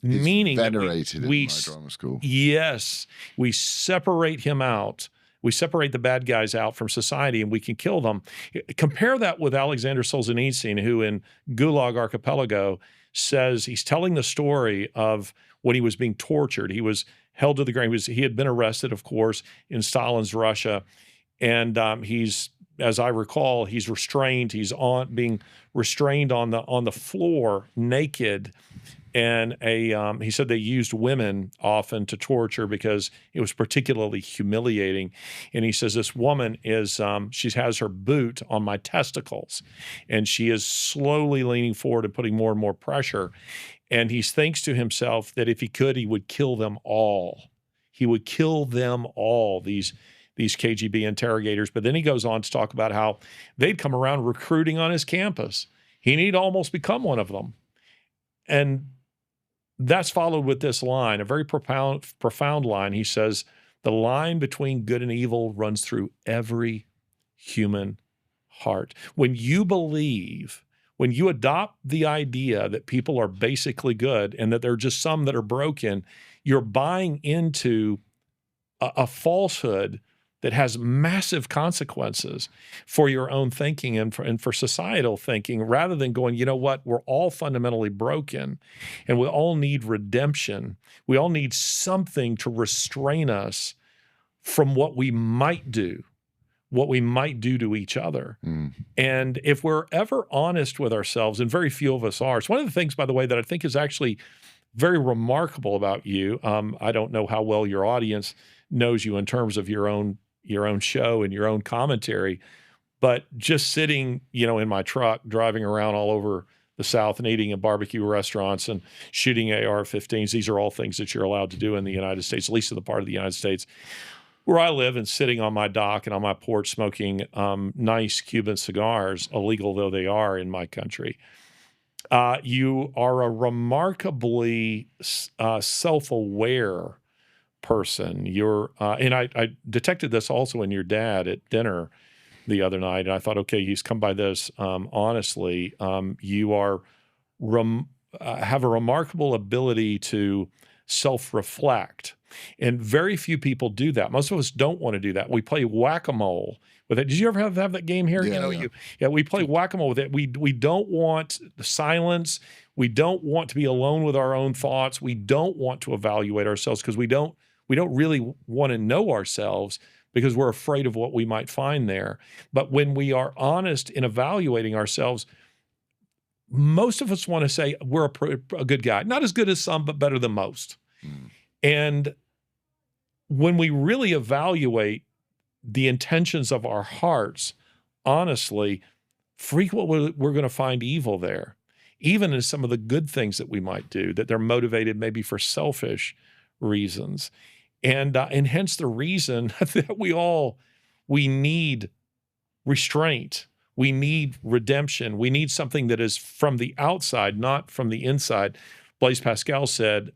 meaning venerated in my drama school. Yes. We separate him out. We separate the bad guys out from society, and we can kill them. Compare that with Alexander Solzhenitsyn, who in Gulag Archipelago says he's telling the story of when he was being tortured. He was held to the ground. He had been arrested, of course, in Stalin's Russia, and he's, as I recall, he's restrained. He's being restrained on the floor, naked, and he said they used women often to torture because it was particularly humiliating. And he says this woman she has her boot on my testicles, and she is slowly leaning forward and putting more and more pressure. And he thinks to himself that if he could, he would kill them all. He would kill them all, these KGB interrogators. But then he goes on to talk about how they'd come around recruiting on his campus. He'd almost become one of them. And that's followed with this line, a very profound line. He says, The line between good and evil runs through every human heart. When you adopt the idea that people are basically good and that there are just some that are broken, you're buying into a falsehood that has massive consequences for your own thinking and for societal thinking, rather than going, you know what, we're all fundamentally broken and we all need redemption. We all need something to restrain us from what we might do to each other. And if we're ever honest with ourselves, and very few of us are, it's one of the things, by the way, that I think is actually very remarkable about you. I don't know how well your audience knows you in terms of your own show and your own commentary, but just sitting, in my truck, driving around all over the South and eating in barbecue restaurants and shooting AR-15s, these are all things that you're allowed to do in the United States, at least in the part of the United States where I live, and sitting on my dock and on my porch smoking nice Cuban cigars, illegal though they are in my country. You are a remarkably self-aware person. And I detected this also in your dad at dinner the other night, and I thought, okay, he's come by this honestly. You are have a remarkable ability to self-reflect, and very few people do that. Most of us don't want to do that. We play whack-a-mole with it. Did you ever have that game here? Yeah, we play whack-a-mole with it. We don't want silence. We don't want to be alone with our own thoughts. We don't want to evaluate ourselves because we don't really want to know ourselves because we're afraid of what we might find there. But when we are honest in evaluating ourselves, most of us want to say we're a good guy. Not as good as some, but better than most. And when we really evaluate the intentions of our hearts, honestly, frequently we're going to find evil there, even in some of the good things that we might do, that they're motivated maybe for selfish reasons. And hence the reason that we need restraint. We need redemption. We need something that is from the outside, not from the inside. Blaise Pascal said,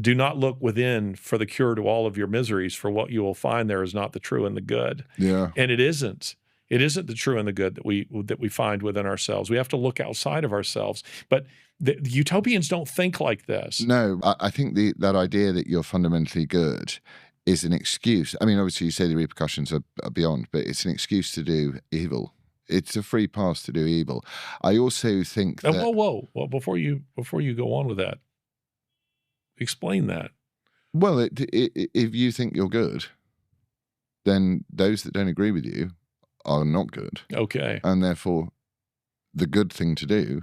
do not look within for the cure to all of your miseries, for what you will find there is not the true and the good. Yeah. And it isn't. It isn't the true and the good that we find within ourselves. We have to look outside of ourselves. But the utopians don't think like this. No, I think that idea that you're fundamentally good is an excuse. I mean, obviously you say the repercussions are beyond, but it's an excuse to do evil. It's a free pass to do evil. I also think that... Whoa. Well, before you go on with that, explain that. Well, if you think you're good, then those that don't agree with you are not good. Okay. And therefore, the good thing to do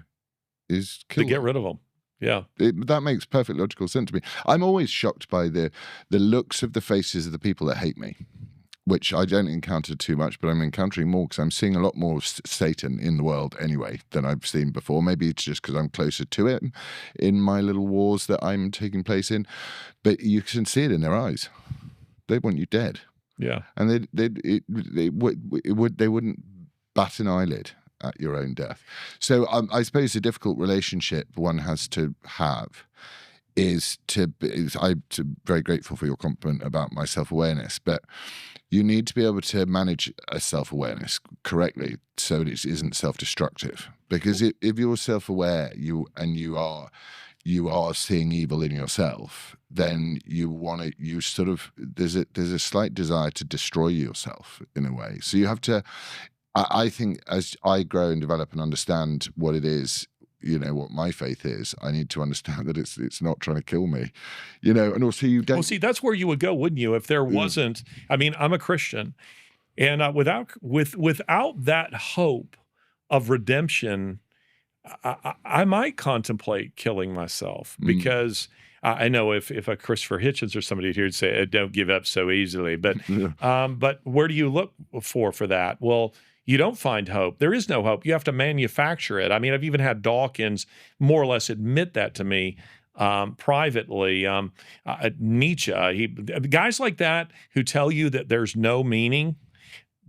is kill to get rid of them. Yeah. That makes perfect logical sense to me. I'm always shocked by the looks of the faces of the people that hate me, which I don't encounter too much, but I'm encountering more because I'm seeing a lot more of Satan in the world anyway than I've seen before. Maybe it's just because I'm closer to it in my little wars that I'm taking place in, but you can see it in their eyes. They want you dead. Yeah. And they wouldn't bat an eyelid at your own death. So I suppose the difficult relationship one has to have I'm very grateful for your compliment about my self-awareness, but you need to be able to manage a self-awareness correctly so it isn't self-destructive. Because if you're self-aware, you are seeing evil in yourself, then there's a slight desire to destroy yourself in a way. So you have to, I think as I grow and develop and understand what it is, what my faith is, I need to understand that it's not trying to kill me, and also you don't... Well, see, that's where you would go, wouldn't you? If there wasn't, I mean, I'm a Christian, and without that hope of redemption, I might contemplate killing myself, because I know if a Christopher Hitchens or somebody here would say, don't give up so easily, but but where do you look for that? Well, you don't find hope. There is no hope. You have to manufacture it. I mean, I've even had Dawkins more or less admit that to me privately. Nietzsche, guys like that who tell you that there's no meaning,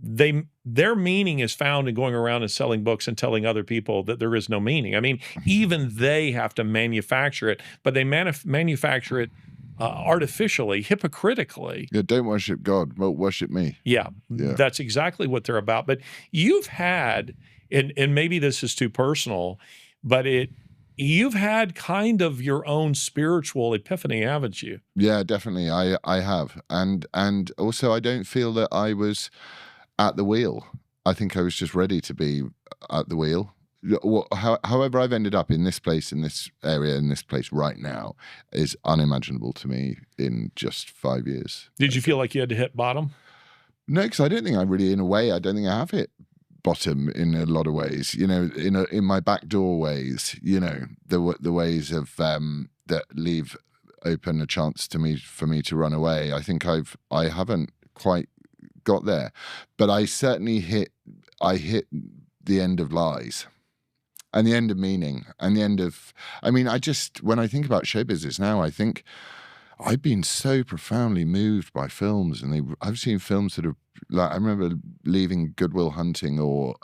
their meaning is found in going around and selling books and telling other people that there is no meaning. I mean, even they have to manufacture it, but they manufacture it artificially, hypocritically. Yeah, don't worship God, well, worship me. Yeah, Yeah. that's exactly what they're about. But you've had, and maybe this is too personal, but you've had kind of your own spiritual epiphany, haven't you? Yeah, definitely. I have. And also I don't feel that I was at the wheel. I think I was just ready to be at the wheel. However I've ended up in this place, in this area, in this place right now is unimaginable to me in just 5 years. Did you feel like you had to hit bottom? No, because I don't think I really, in a way, I don't think I have hit bottom in a lot of ways. You know, in my backdoor ways. You know, the ways of that leave open a chance for me to run away. I think I haven't quite got there, but I certainly hit the end of lies. And the end of meaning, and the end of, I mean, when I think about show business now, I think I've been so profoundly moved by films, and I've seen films that are like, I remember leaving Good Will Hunting, or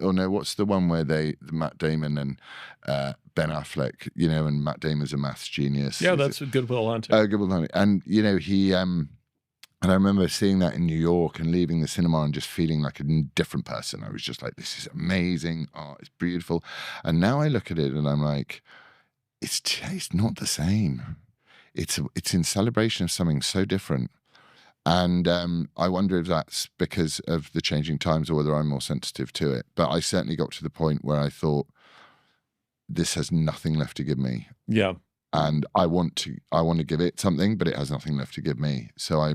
no, what's the one where Matt Damon and Ben Affleck, you know, and Matt Damon's a maths genius. Yeah, that's Good Will Hunting. Good Will Hunting, and you know he. And I remember seeing that in New York and leaving the cinema and just feeling like a different person. I was just like, this is amazing. Oh, it's beautiful. And now I look at it and I'm like, it's not the same. It's in celebration of something so different. And I wonder if that's because of the changing times or whether I'm more sensitive to it. But I certainly got to the point where I thought, this has nothing left to give me. Yeah. And I want to give it something, but it has nothing left to give me. So I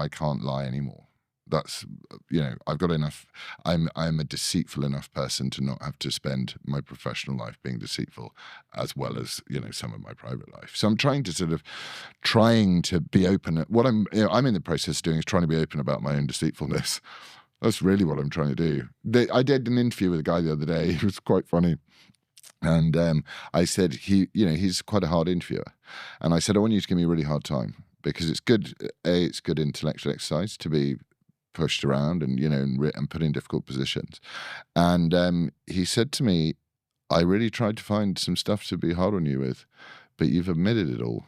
can't lie anymore. That's, you know, I've got enough. I'm a deceitful enough person to not have to spend my professional life being deceitful, as well as, you know, some of my private life. So I'm trying to be open. What I'm in the process of doing is trying to be open about my own deceitfulness. That's really what I'm trying to do. I did an interview with a guy the other day. It was quite funny. And I said, he's quite a hard interviewer. And I said, I want you to give me a really hard time, because it's good intellectual exercise to be pushed around and, you know, and put in difficult positions. And he said to me, I really tried to find some stuff to be hard on you with, but you've admitted it all.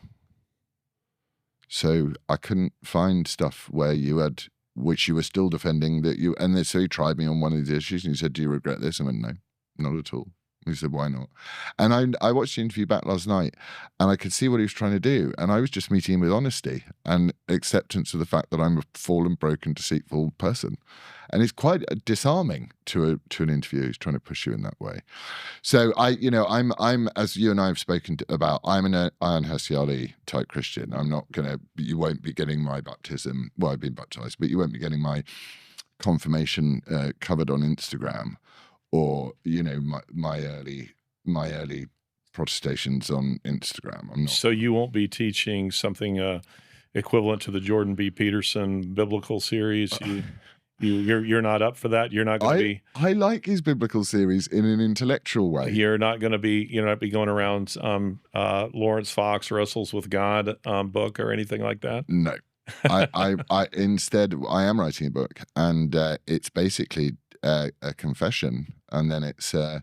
So I couldn't find stuff where which you were still defending so he tried me on one of these issues and he said, do you regret this? I went, no, not at all. He said, why not? And I watched the interview back last night and I could see what he was trying to do. And I was just meeting him with honesty and acceptance of the fact that I'm a fallen, broken, deceitful person. And it's quite disarming to an interviewer who's trying to push you in that way. So I'm as you and I have spoken about, I'm an Ian Hesiodi type Christian. You won't be getting my baptism. Well, I've been baptized, but you won't be getting my confirmation covered on Instagram. Or, you know, my early protestations on Instagram. I'm not. So you won't be teaching something equivalent to the Jordan B. Peterson biblical series. You're not up for that. You're not going to be. I like his biblical series in an intellectual way. You're not going to be. You're not be going around Laurence Fox Wrestles with God book or anything like that. No, I instead I am writing a book, and it's basically a confession, and then it's a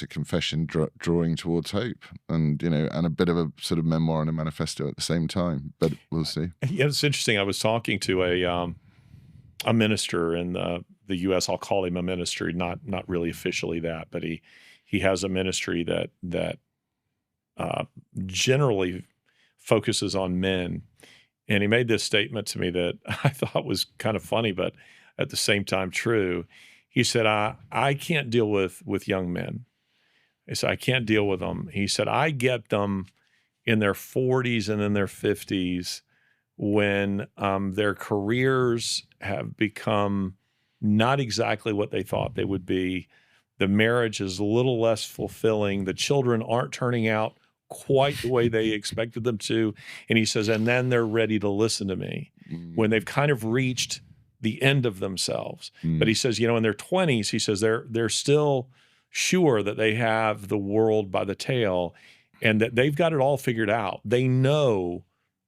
confession drawing towards hope, and and a bit of a sort of memoir and a manifesto at the same time. But we'll see. Yeah, it's interesting. I was talking to a minister in the U.S. I'll call him a ministry, not really officially that, but he has a ministry that generally focuses on men. And he made this statement to me that I thought was kind of funny, but at the same time true. He said, I can't deal with young men. He said, I can't deal with them. He said, I get them in their 40s and in their 50s when their careers have become not exactly what they thought they would be. The marriage is a little less fulfilling. The children aren't turning out quite the way they expected them to. And he says, and then they're ready to listen to me when they've kind of reached the end of themselves. But he says, in their 20s, he says they're still sure that they have the world by the tail and that they've got it all figured out. They know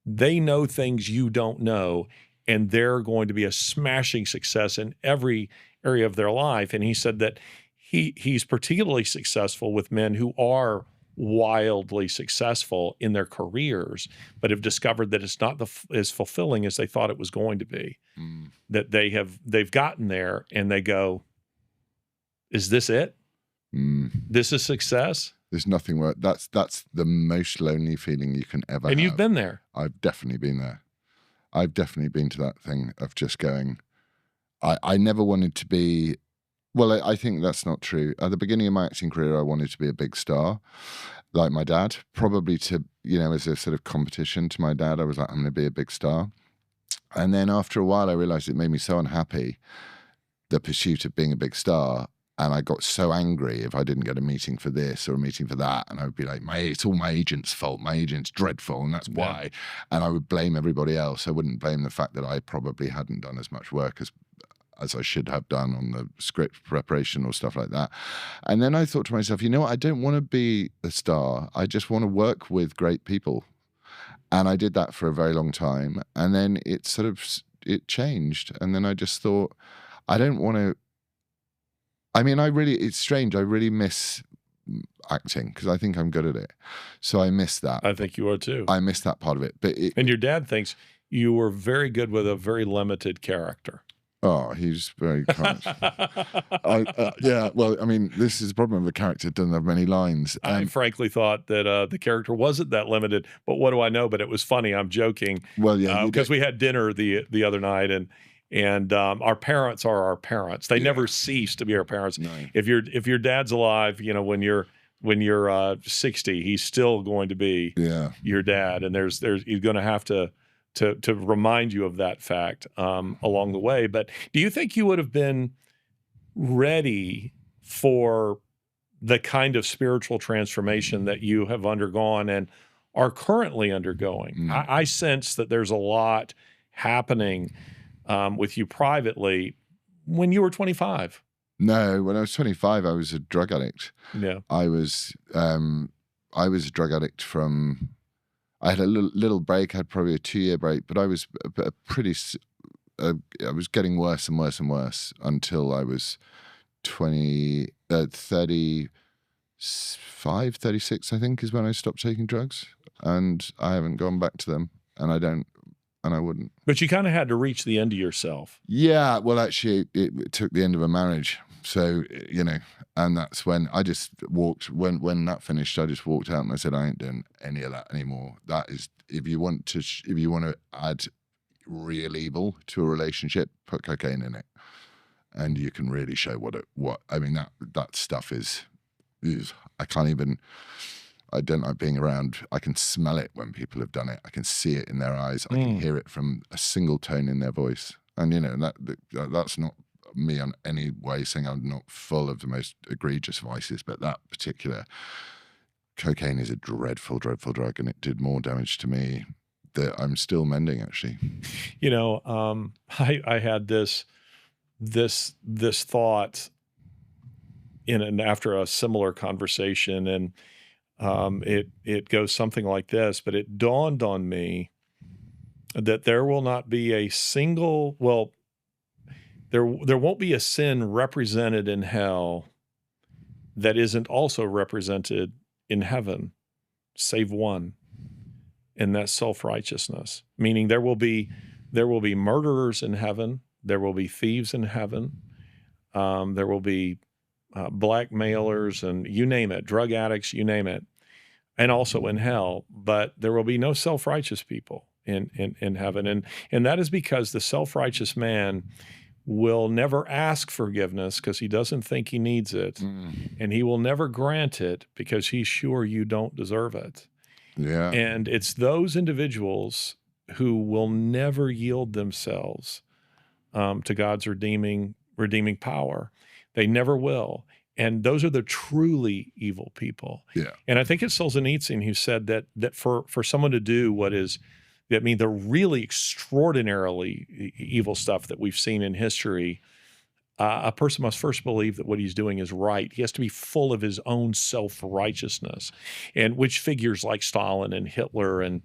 things you don't know, and they're going to be a smashing success in every area of their life. And he said that he's particularly successful with men who are wildly successful in their careers, but have discovered that it's not as fulfilling as they thought it was going to be. That they've gotten there and they go, is this it? This is success? There's nothing worse. That's the most lonely feeling you can ever have. And you've been there. I've definitely been there. I've definitely been to that thing of just going, I never wanted to be, well, I think that's not true. At the beginning of my acting career, I wanted to be a big star, like my dad, probably to, as a sort of competition to my dad. I was like, I'm going to be a big star. And then after a while, I realized it made me so unhappy, the pursuit of being a big star. And I got so angry if I didn't get a meeting for this or a meeting for that. And I would be like, it's all my agent's fault. My agent's dreadful, and that's why. And I would blame everybody else. I wouldn't blame the fact that I probably hadn't done as much work as I should have done on the script preparation or stuff like that. And then I thought to myself, you know what? I don't want to be a star. I just want to work with great people. And I did that for a very long time. And then it changed. And then I just thought, I don't want to, it's strange. I really miss acting because I think I'm good at it. So I miss that. I think you are too. I miss that part of it. And your dad thinks you were very good with a very limited character. Oh, he's very kind. Yeah, well, this is the problem with a character. It doesn't have many lines. I frankly thought that the character wasn't that limited, but what do I know? But it was funny. I'm joking. Well, yeah. Because we had dinner the other night, and our parents are our parents. They never cease to be our parents. No. If your dad's alive, when you're 60, he's still going to be your dad, and there's he's going to have to remind you of that fact along the way. But do you think you would have been ready for the kind of spiritual transformation that you have undergone and are currently undergoing? I sense that there's a lot happening with you privately when you were 25. No, when I was 25, I was a drug addict. Yeah. I was a drug addict from, I had a little break, I had probably a 2-year break, but I was I was getting worse and worse and worse until I was 35, 36, I think, is when I stopped taking drugs. And I haven't gone back to them, and I wouldn't. But you kind of had to reach the end of yourself. Yeah, well, actually, it took the end of a marriage. So, and that's when I just walked, when that finished, I just walked out and I said, I ain't doing any of that anymore. That is, if you want to add real evil to a relationship, put cocaine in it. And you can really show that stuff is I can't even, I don't like being around. I can smell it when people have done it. I can see it in their eyes. I can hear it from a single tone in their voice. And, that's not me on any way saying I'm not full of the most egregious vices, but that particular cocaine is a dreadful, dreadful drug, and it did more damage to me that I'm still mending, actually. I had this thought after a similar conversation, and it goes something like this, but it dawned on me that there will not be a single, there won't be a sin represented in hell that isn't also represented in heaven, save one, and that's self-righteousness. Meaning there will be murderers in heaven, there will be thieves in heaven, there will be blackmailers, and you name it, drug addicts, you name it, and also in hell. But there will be no self-righteous people in heaven, and that is because the self-righteous man will never ask forgiveness because he doesn't think he needs it, and he will never grant it because he's sure you don't deserve it. Yeah, and it's those individuals who will never yield themselves to God's redeeming power. They never will. And those are the truly evil people. Yeah. And I think it's Solzhenitsyn who said that for someone to do the really extraordinarily evil stuff that we've seen in history, a person must first believe that what he's doing is right. He has to be full of his own self-righteousness, and which figures like Stalin and Hitler and,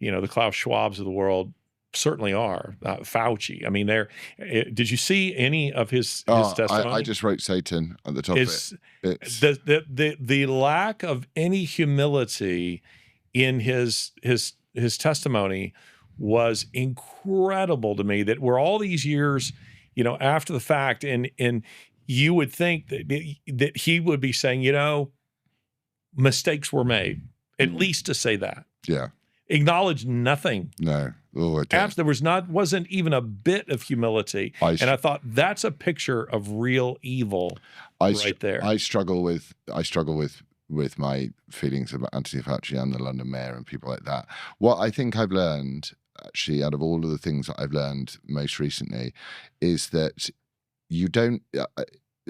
the Klaus Schwabs of the world, certainly are. Fauci. I mean, did you see any of his Oh, testimony? I just wrote Satan at the top of it. It's The lack of any humility in his testimony was incredible to me. That we're all these years, after the fact, and you would think that he would be saying, mistakes were made, at least to say that. Yeah. Acknowledge nothing. No. Oh, There wasn't even a bit of humility. And I thought that's a picture of real evil right there. I struggle with my feelings about Anthony Fauci and the London Mayor and people like that. What I think I've learned, actually, out of all of the things that I've learned most recently, is that you don't,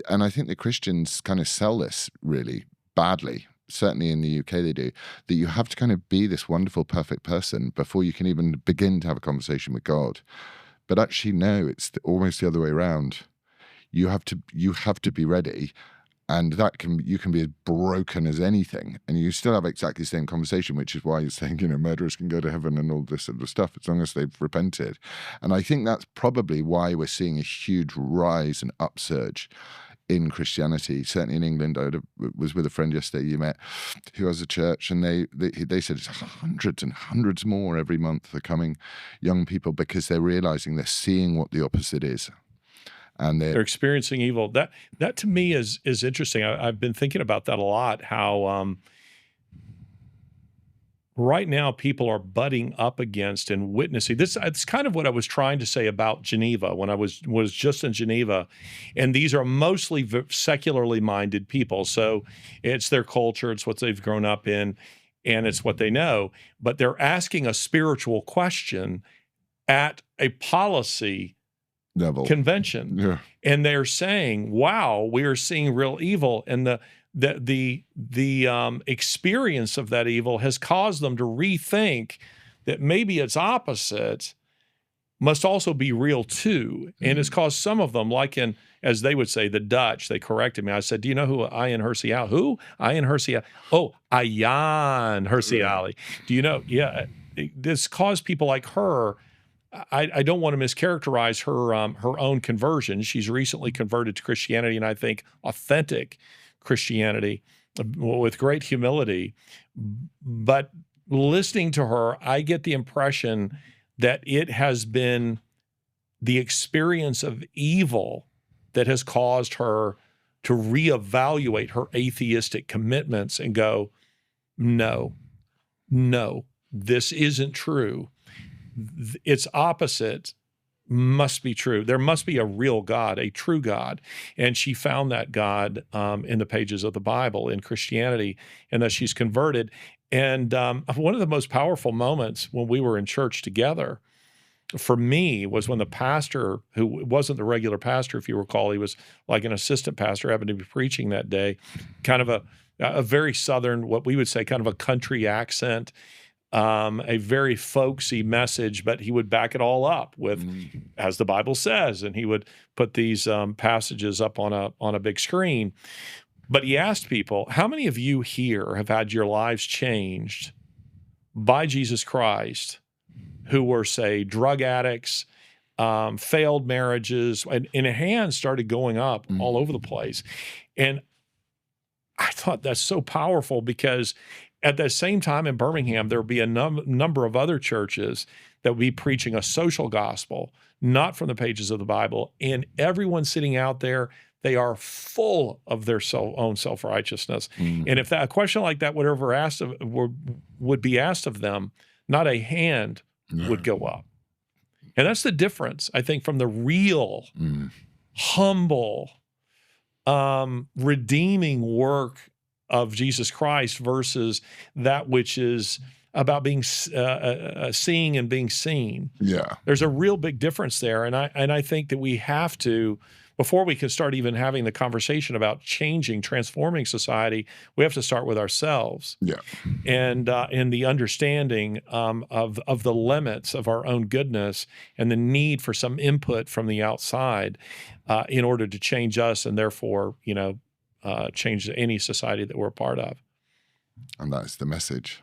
and I think the Christians kind of sell this really badly. Certainly in the UK they do, that you have to kind of be this wonderful, perfect person before you can even begin to have a conversation with God. But actually, no, it's almost the other way around. You have to be ready, and you can be as broken as anything, and you still have exactly the same conversation, which is why you're saying, murderers can go to heaven and all this sort of stuff, as long as they've repented. And I think that's probably why we're seeing a huge rise and upsurge in Christianity. Certainly in England, I was with a friend yesterday you met who has a church, and they said it's hundreds and hundreds more every month are coming, young people, because they're realizing they're seeing what the opposite is. And they're experiencing evil. That to me is interesting. I've been thinking about that a lot, how right now people are butting up against and witnessing this. It's kind of what I was trying to say about Geneva when I was just in Geneva. And these are mostly secularly minded people. So it's their culture, it's what they've grown up in, and it's what they know. But they're asking a spiritual question at a policy level convention. Yeah. And they're saying, wow, we are seeing real evil. And the experience of that evil has caused them to rethink that maybe its opposite must also be real too. And it's caused some of them, like as they would say, the Dutch, they corrected me. I said, do you know who Ayaan Hirsi Ali? Who? Ayaan Hirsi Ali. Oh, Ayaan Hirsi Ali. Do you know? Yeah. This caused people like her. I don't want to mischaracterize her own conversion. She's recently converted to Christianity, and I think authentic Christianity with great humility. But listening to her, I get the impression that it has been the experience of evil that has caused her to reevaluate her atheistic commitments and go, no, this isn't true. Its opposite must be true. There must be a real God, a true God. And she found that God in the pages of the Bible, in Christianity, and that she's converted. And one of the most powerful moments when we were in church together, for me, was when the pastor, who wasn't the regular pastor, if you recall, he was like an assistant pastor, happened to be preaching that day, kind of a very Southern, what we would say, kind of a country accent, a very folksy message, but he would back it all up with, as the Bible says, and he would put these passages up on a big screen. But he asked people, how many of you here have had your lives changed by Jesus Christ, who were, say, drug addicts, failed marriages, and a hand started going up all over the place. And I thought that's so powerful, because at the same time in Birmingham, there would be a number of other churches that would be preaching a social gospel, not from the pages of the Bible. And everyone sitting out there, they are full of their own self-righteousness. And if a question like that would be asked of them, not a hand would go up. And that's the difference, I think, from the real, humble, redeeming work of Jesus Christ versus that which is about being seeing and being seen. Yeah, there's a real big difference there, and I think that we have to, before we can start even having the conversation about transforming society, we have to start with ourselves. Yeah, and the understanding of the limits of our own goodness and the need for some input from the outside in order to change us, and therefore, change any society that we're a part of. And that's the message.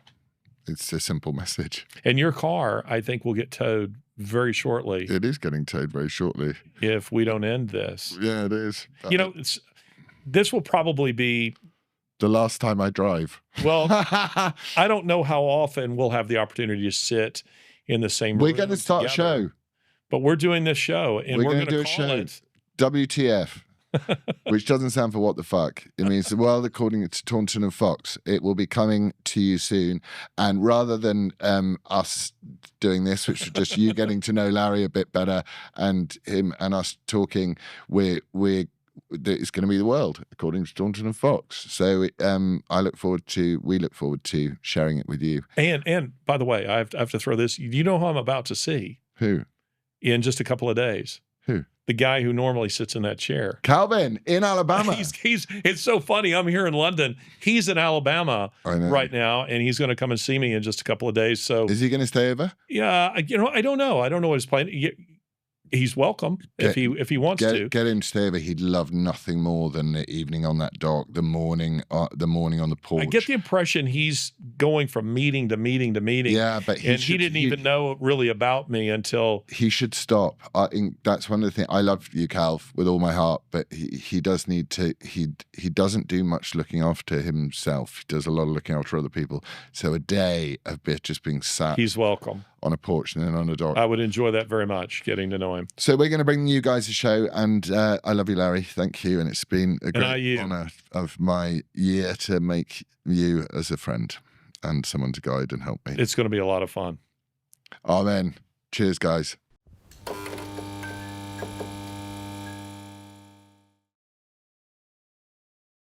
It's a simple message. And your car, I think, will get towed very shortly It is getting towed very shortly. if we don't end this. Yeah, it is. You know, this will probably be The last time I drive. well. I don't know how often we'll have the opportunity to sit in the same room. We're going to start a together, show. but we're doing this show, and we're going to do a call show. it. WTF. Which doesn't stand for what the fuck. It means the world according to Taunton and Fox. It will be coming to you soon. And rather than us doing this, which is just you getting to know Larry a bit better and him and us talking, it's going to be the world according to Taunton and Fox. So we look forward to sharing it with you. And by the way, I have to throw this. You know who I'm about to see Who? in just a couple of days? Who? The guy who normally sits in that chair. Calvin in Alabama. It's so funny. I'm here in London. He's in Alabama I know. right now, and he's going to come and see me in just a couple of days. So Is he going to stay over? yeah, I don't know. I don't know what his plan. He's welcome if he wants to. Get him to stay over. He'd love nothing more than the evening on that dock, the morning on the porch. I get the impression he's going from meeting to meeting to meeting. Yeah, but he didn't even know really about me until he should stop. I think that's one of the things. I love you, Cal, with all my heart, but he does need to. He doesn't do much looking after himself. He does a lot of looking after other people. So a day of just being sat. He's welcome on a porch and then on a dock. I would enjoy that very much, getting to know him. So we're going to bring you guys a show, and I love you, Larry. Thank you, and it's been a great honour of my year to make you as a friend and someone to guide and help me. It's going to be a lot of fun. Amen. Cheers, guys.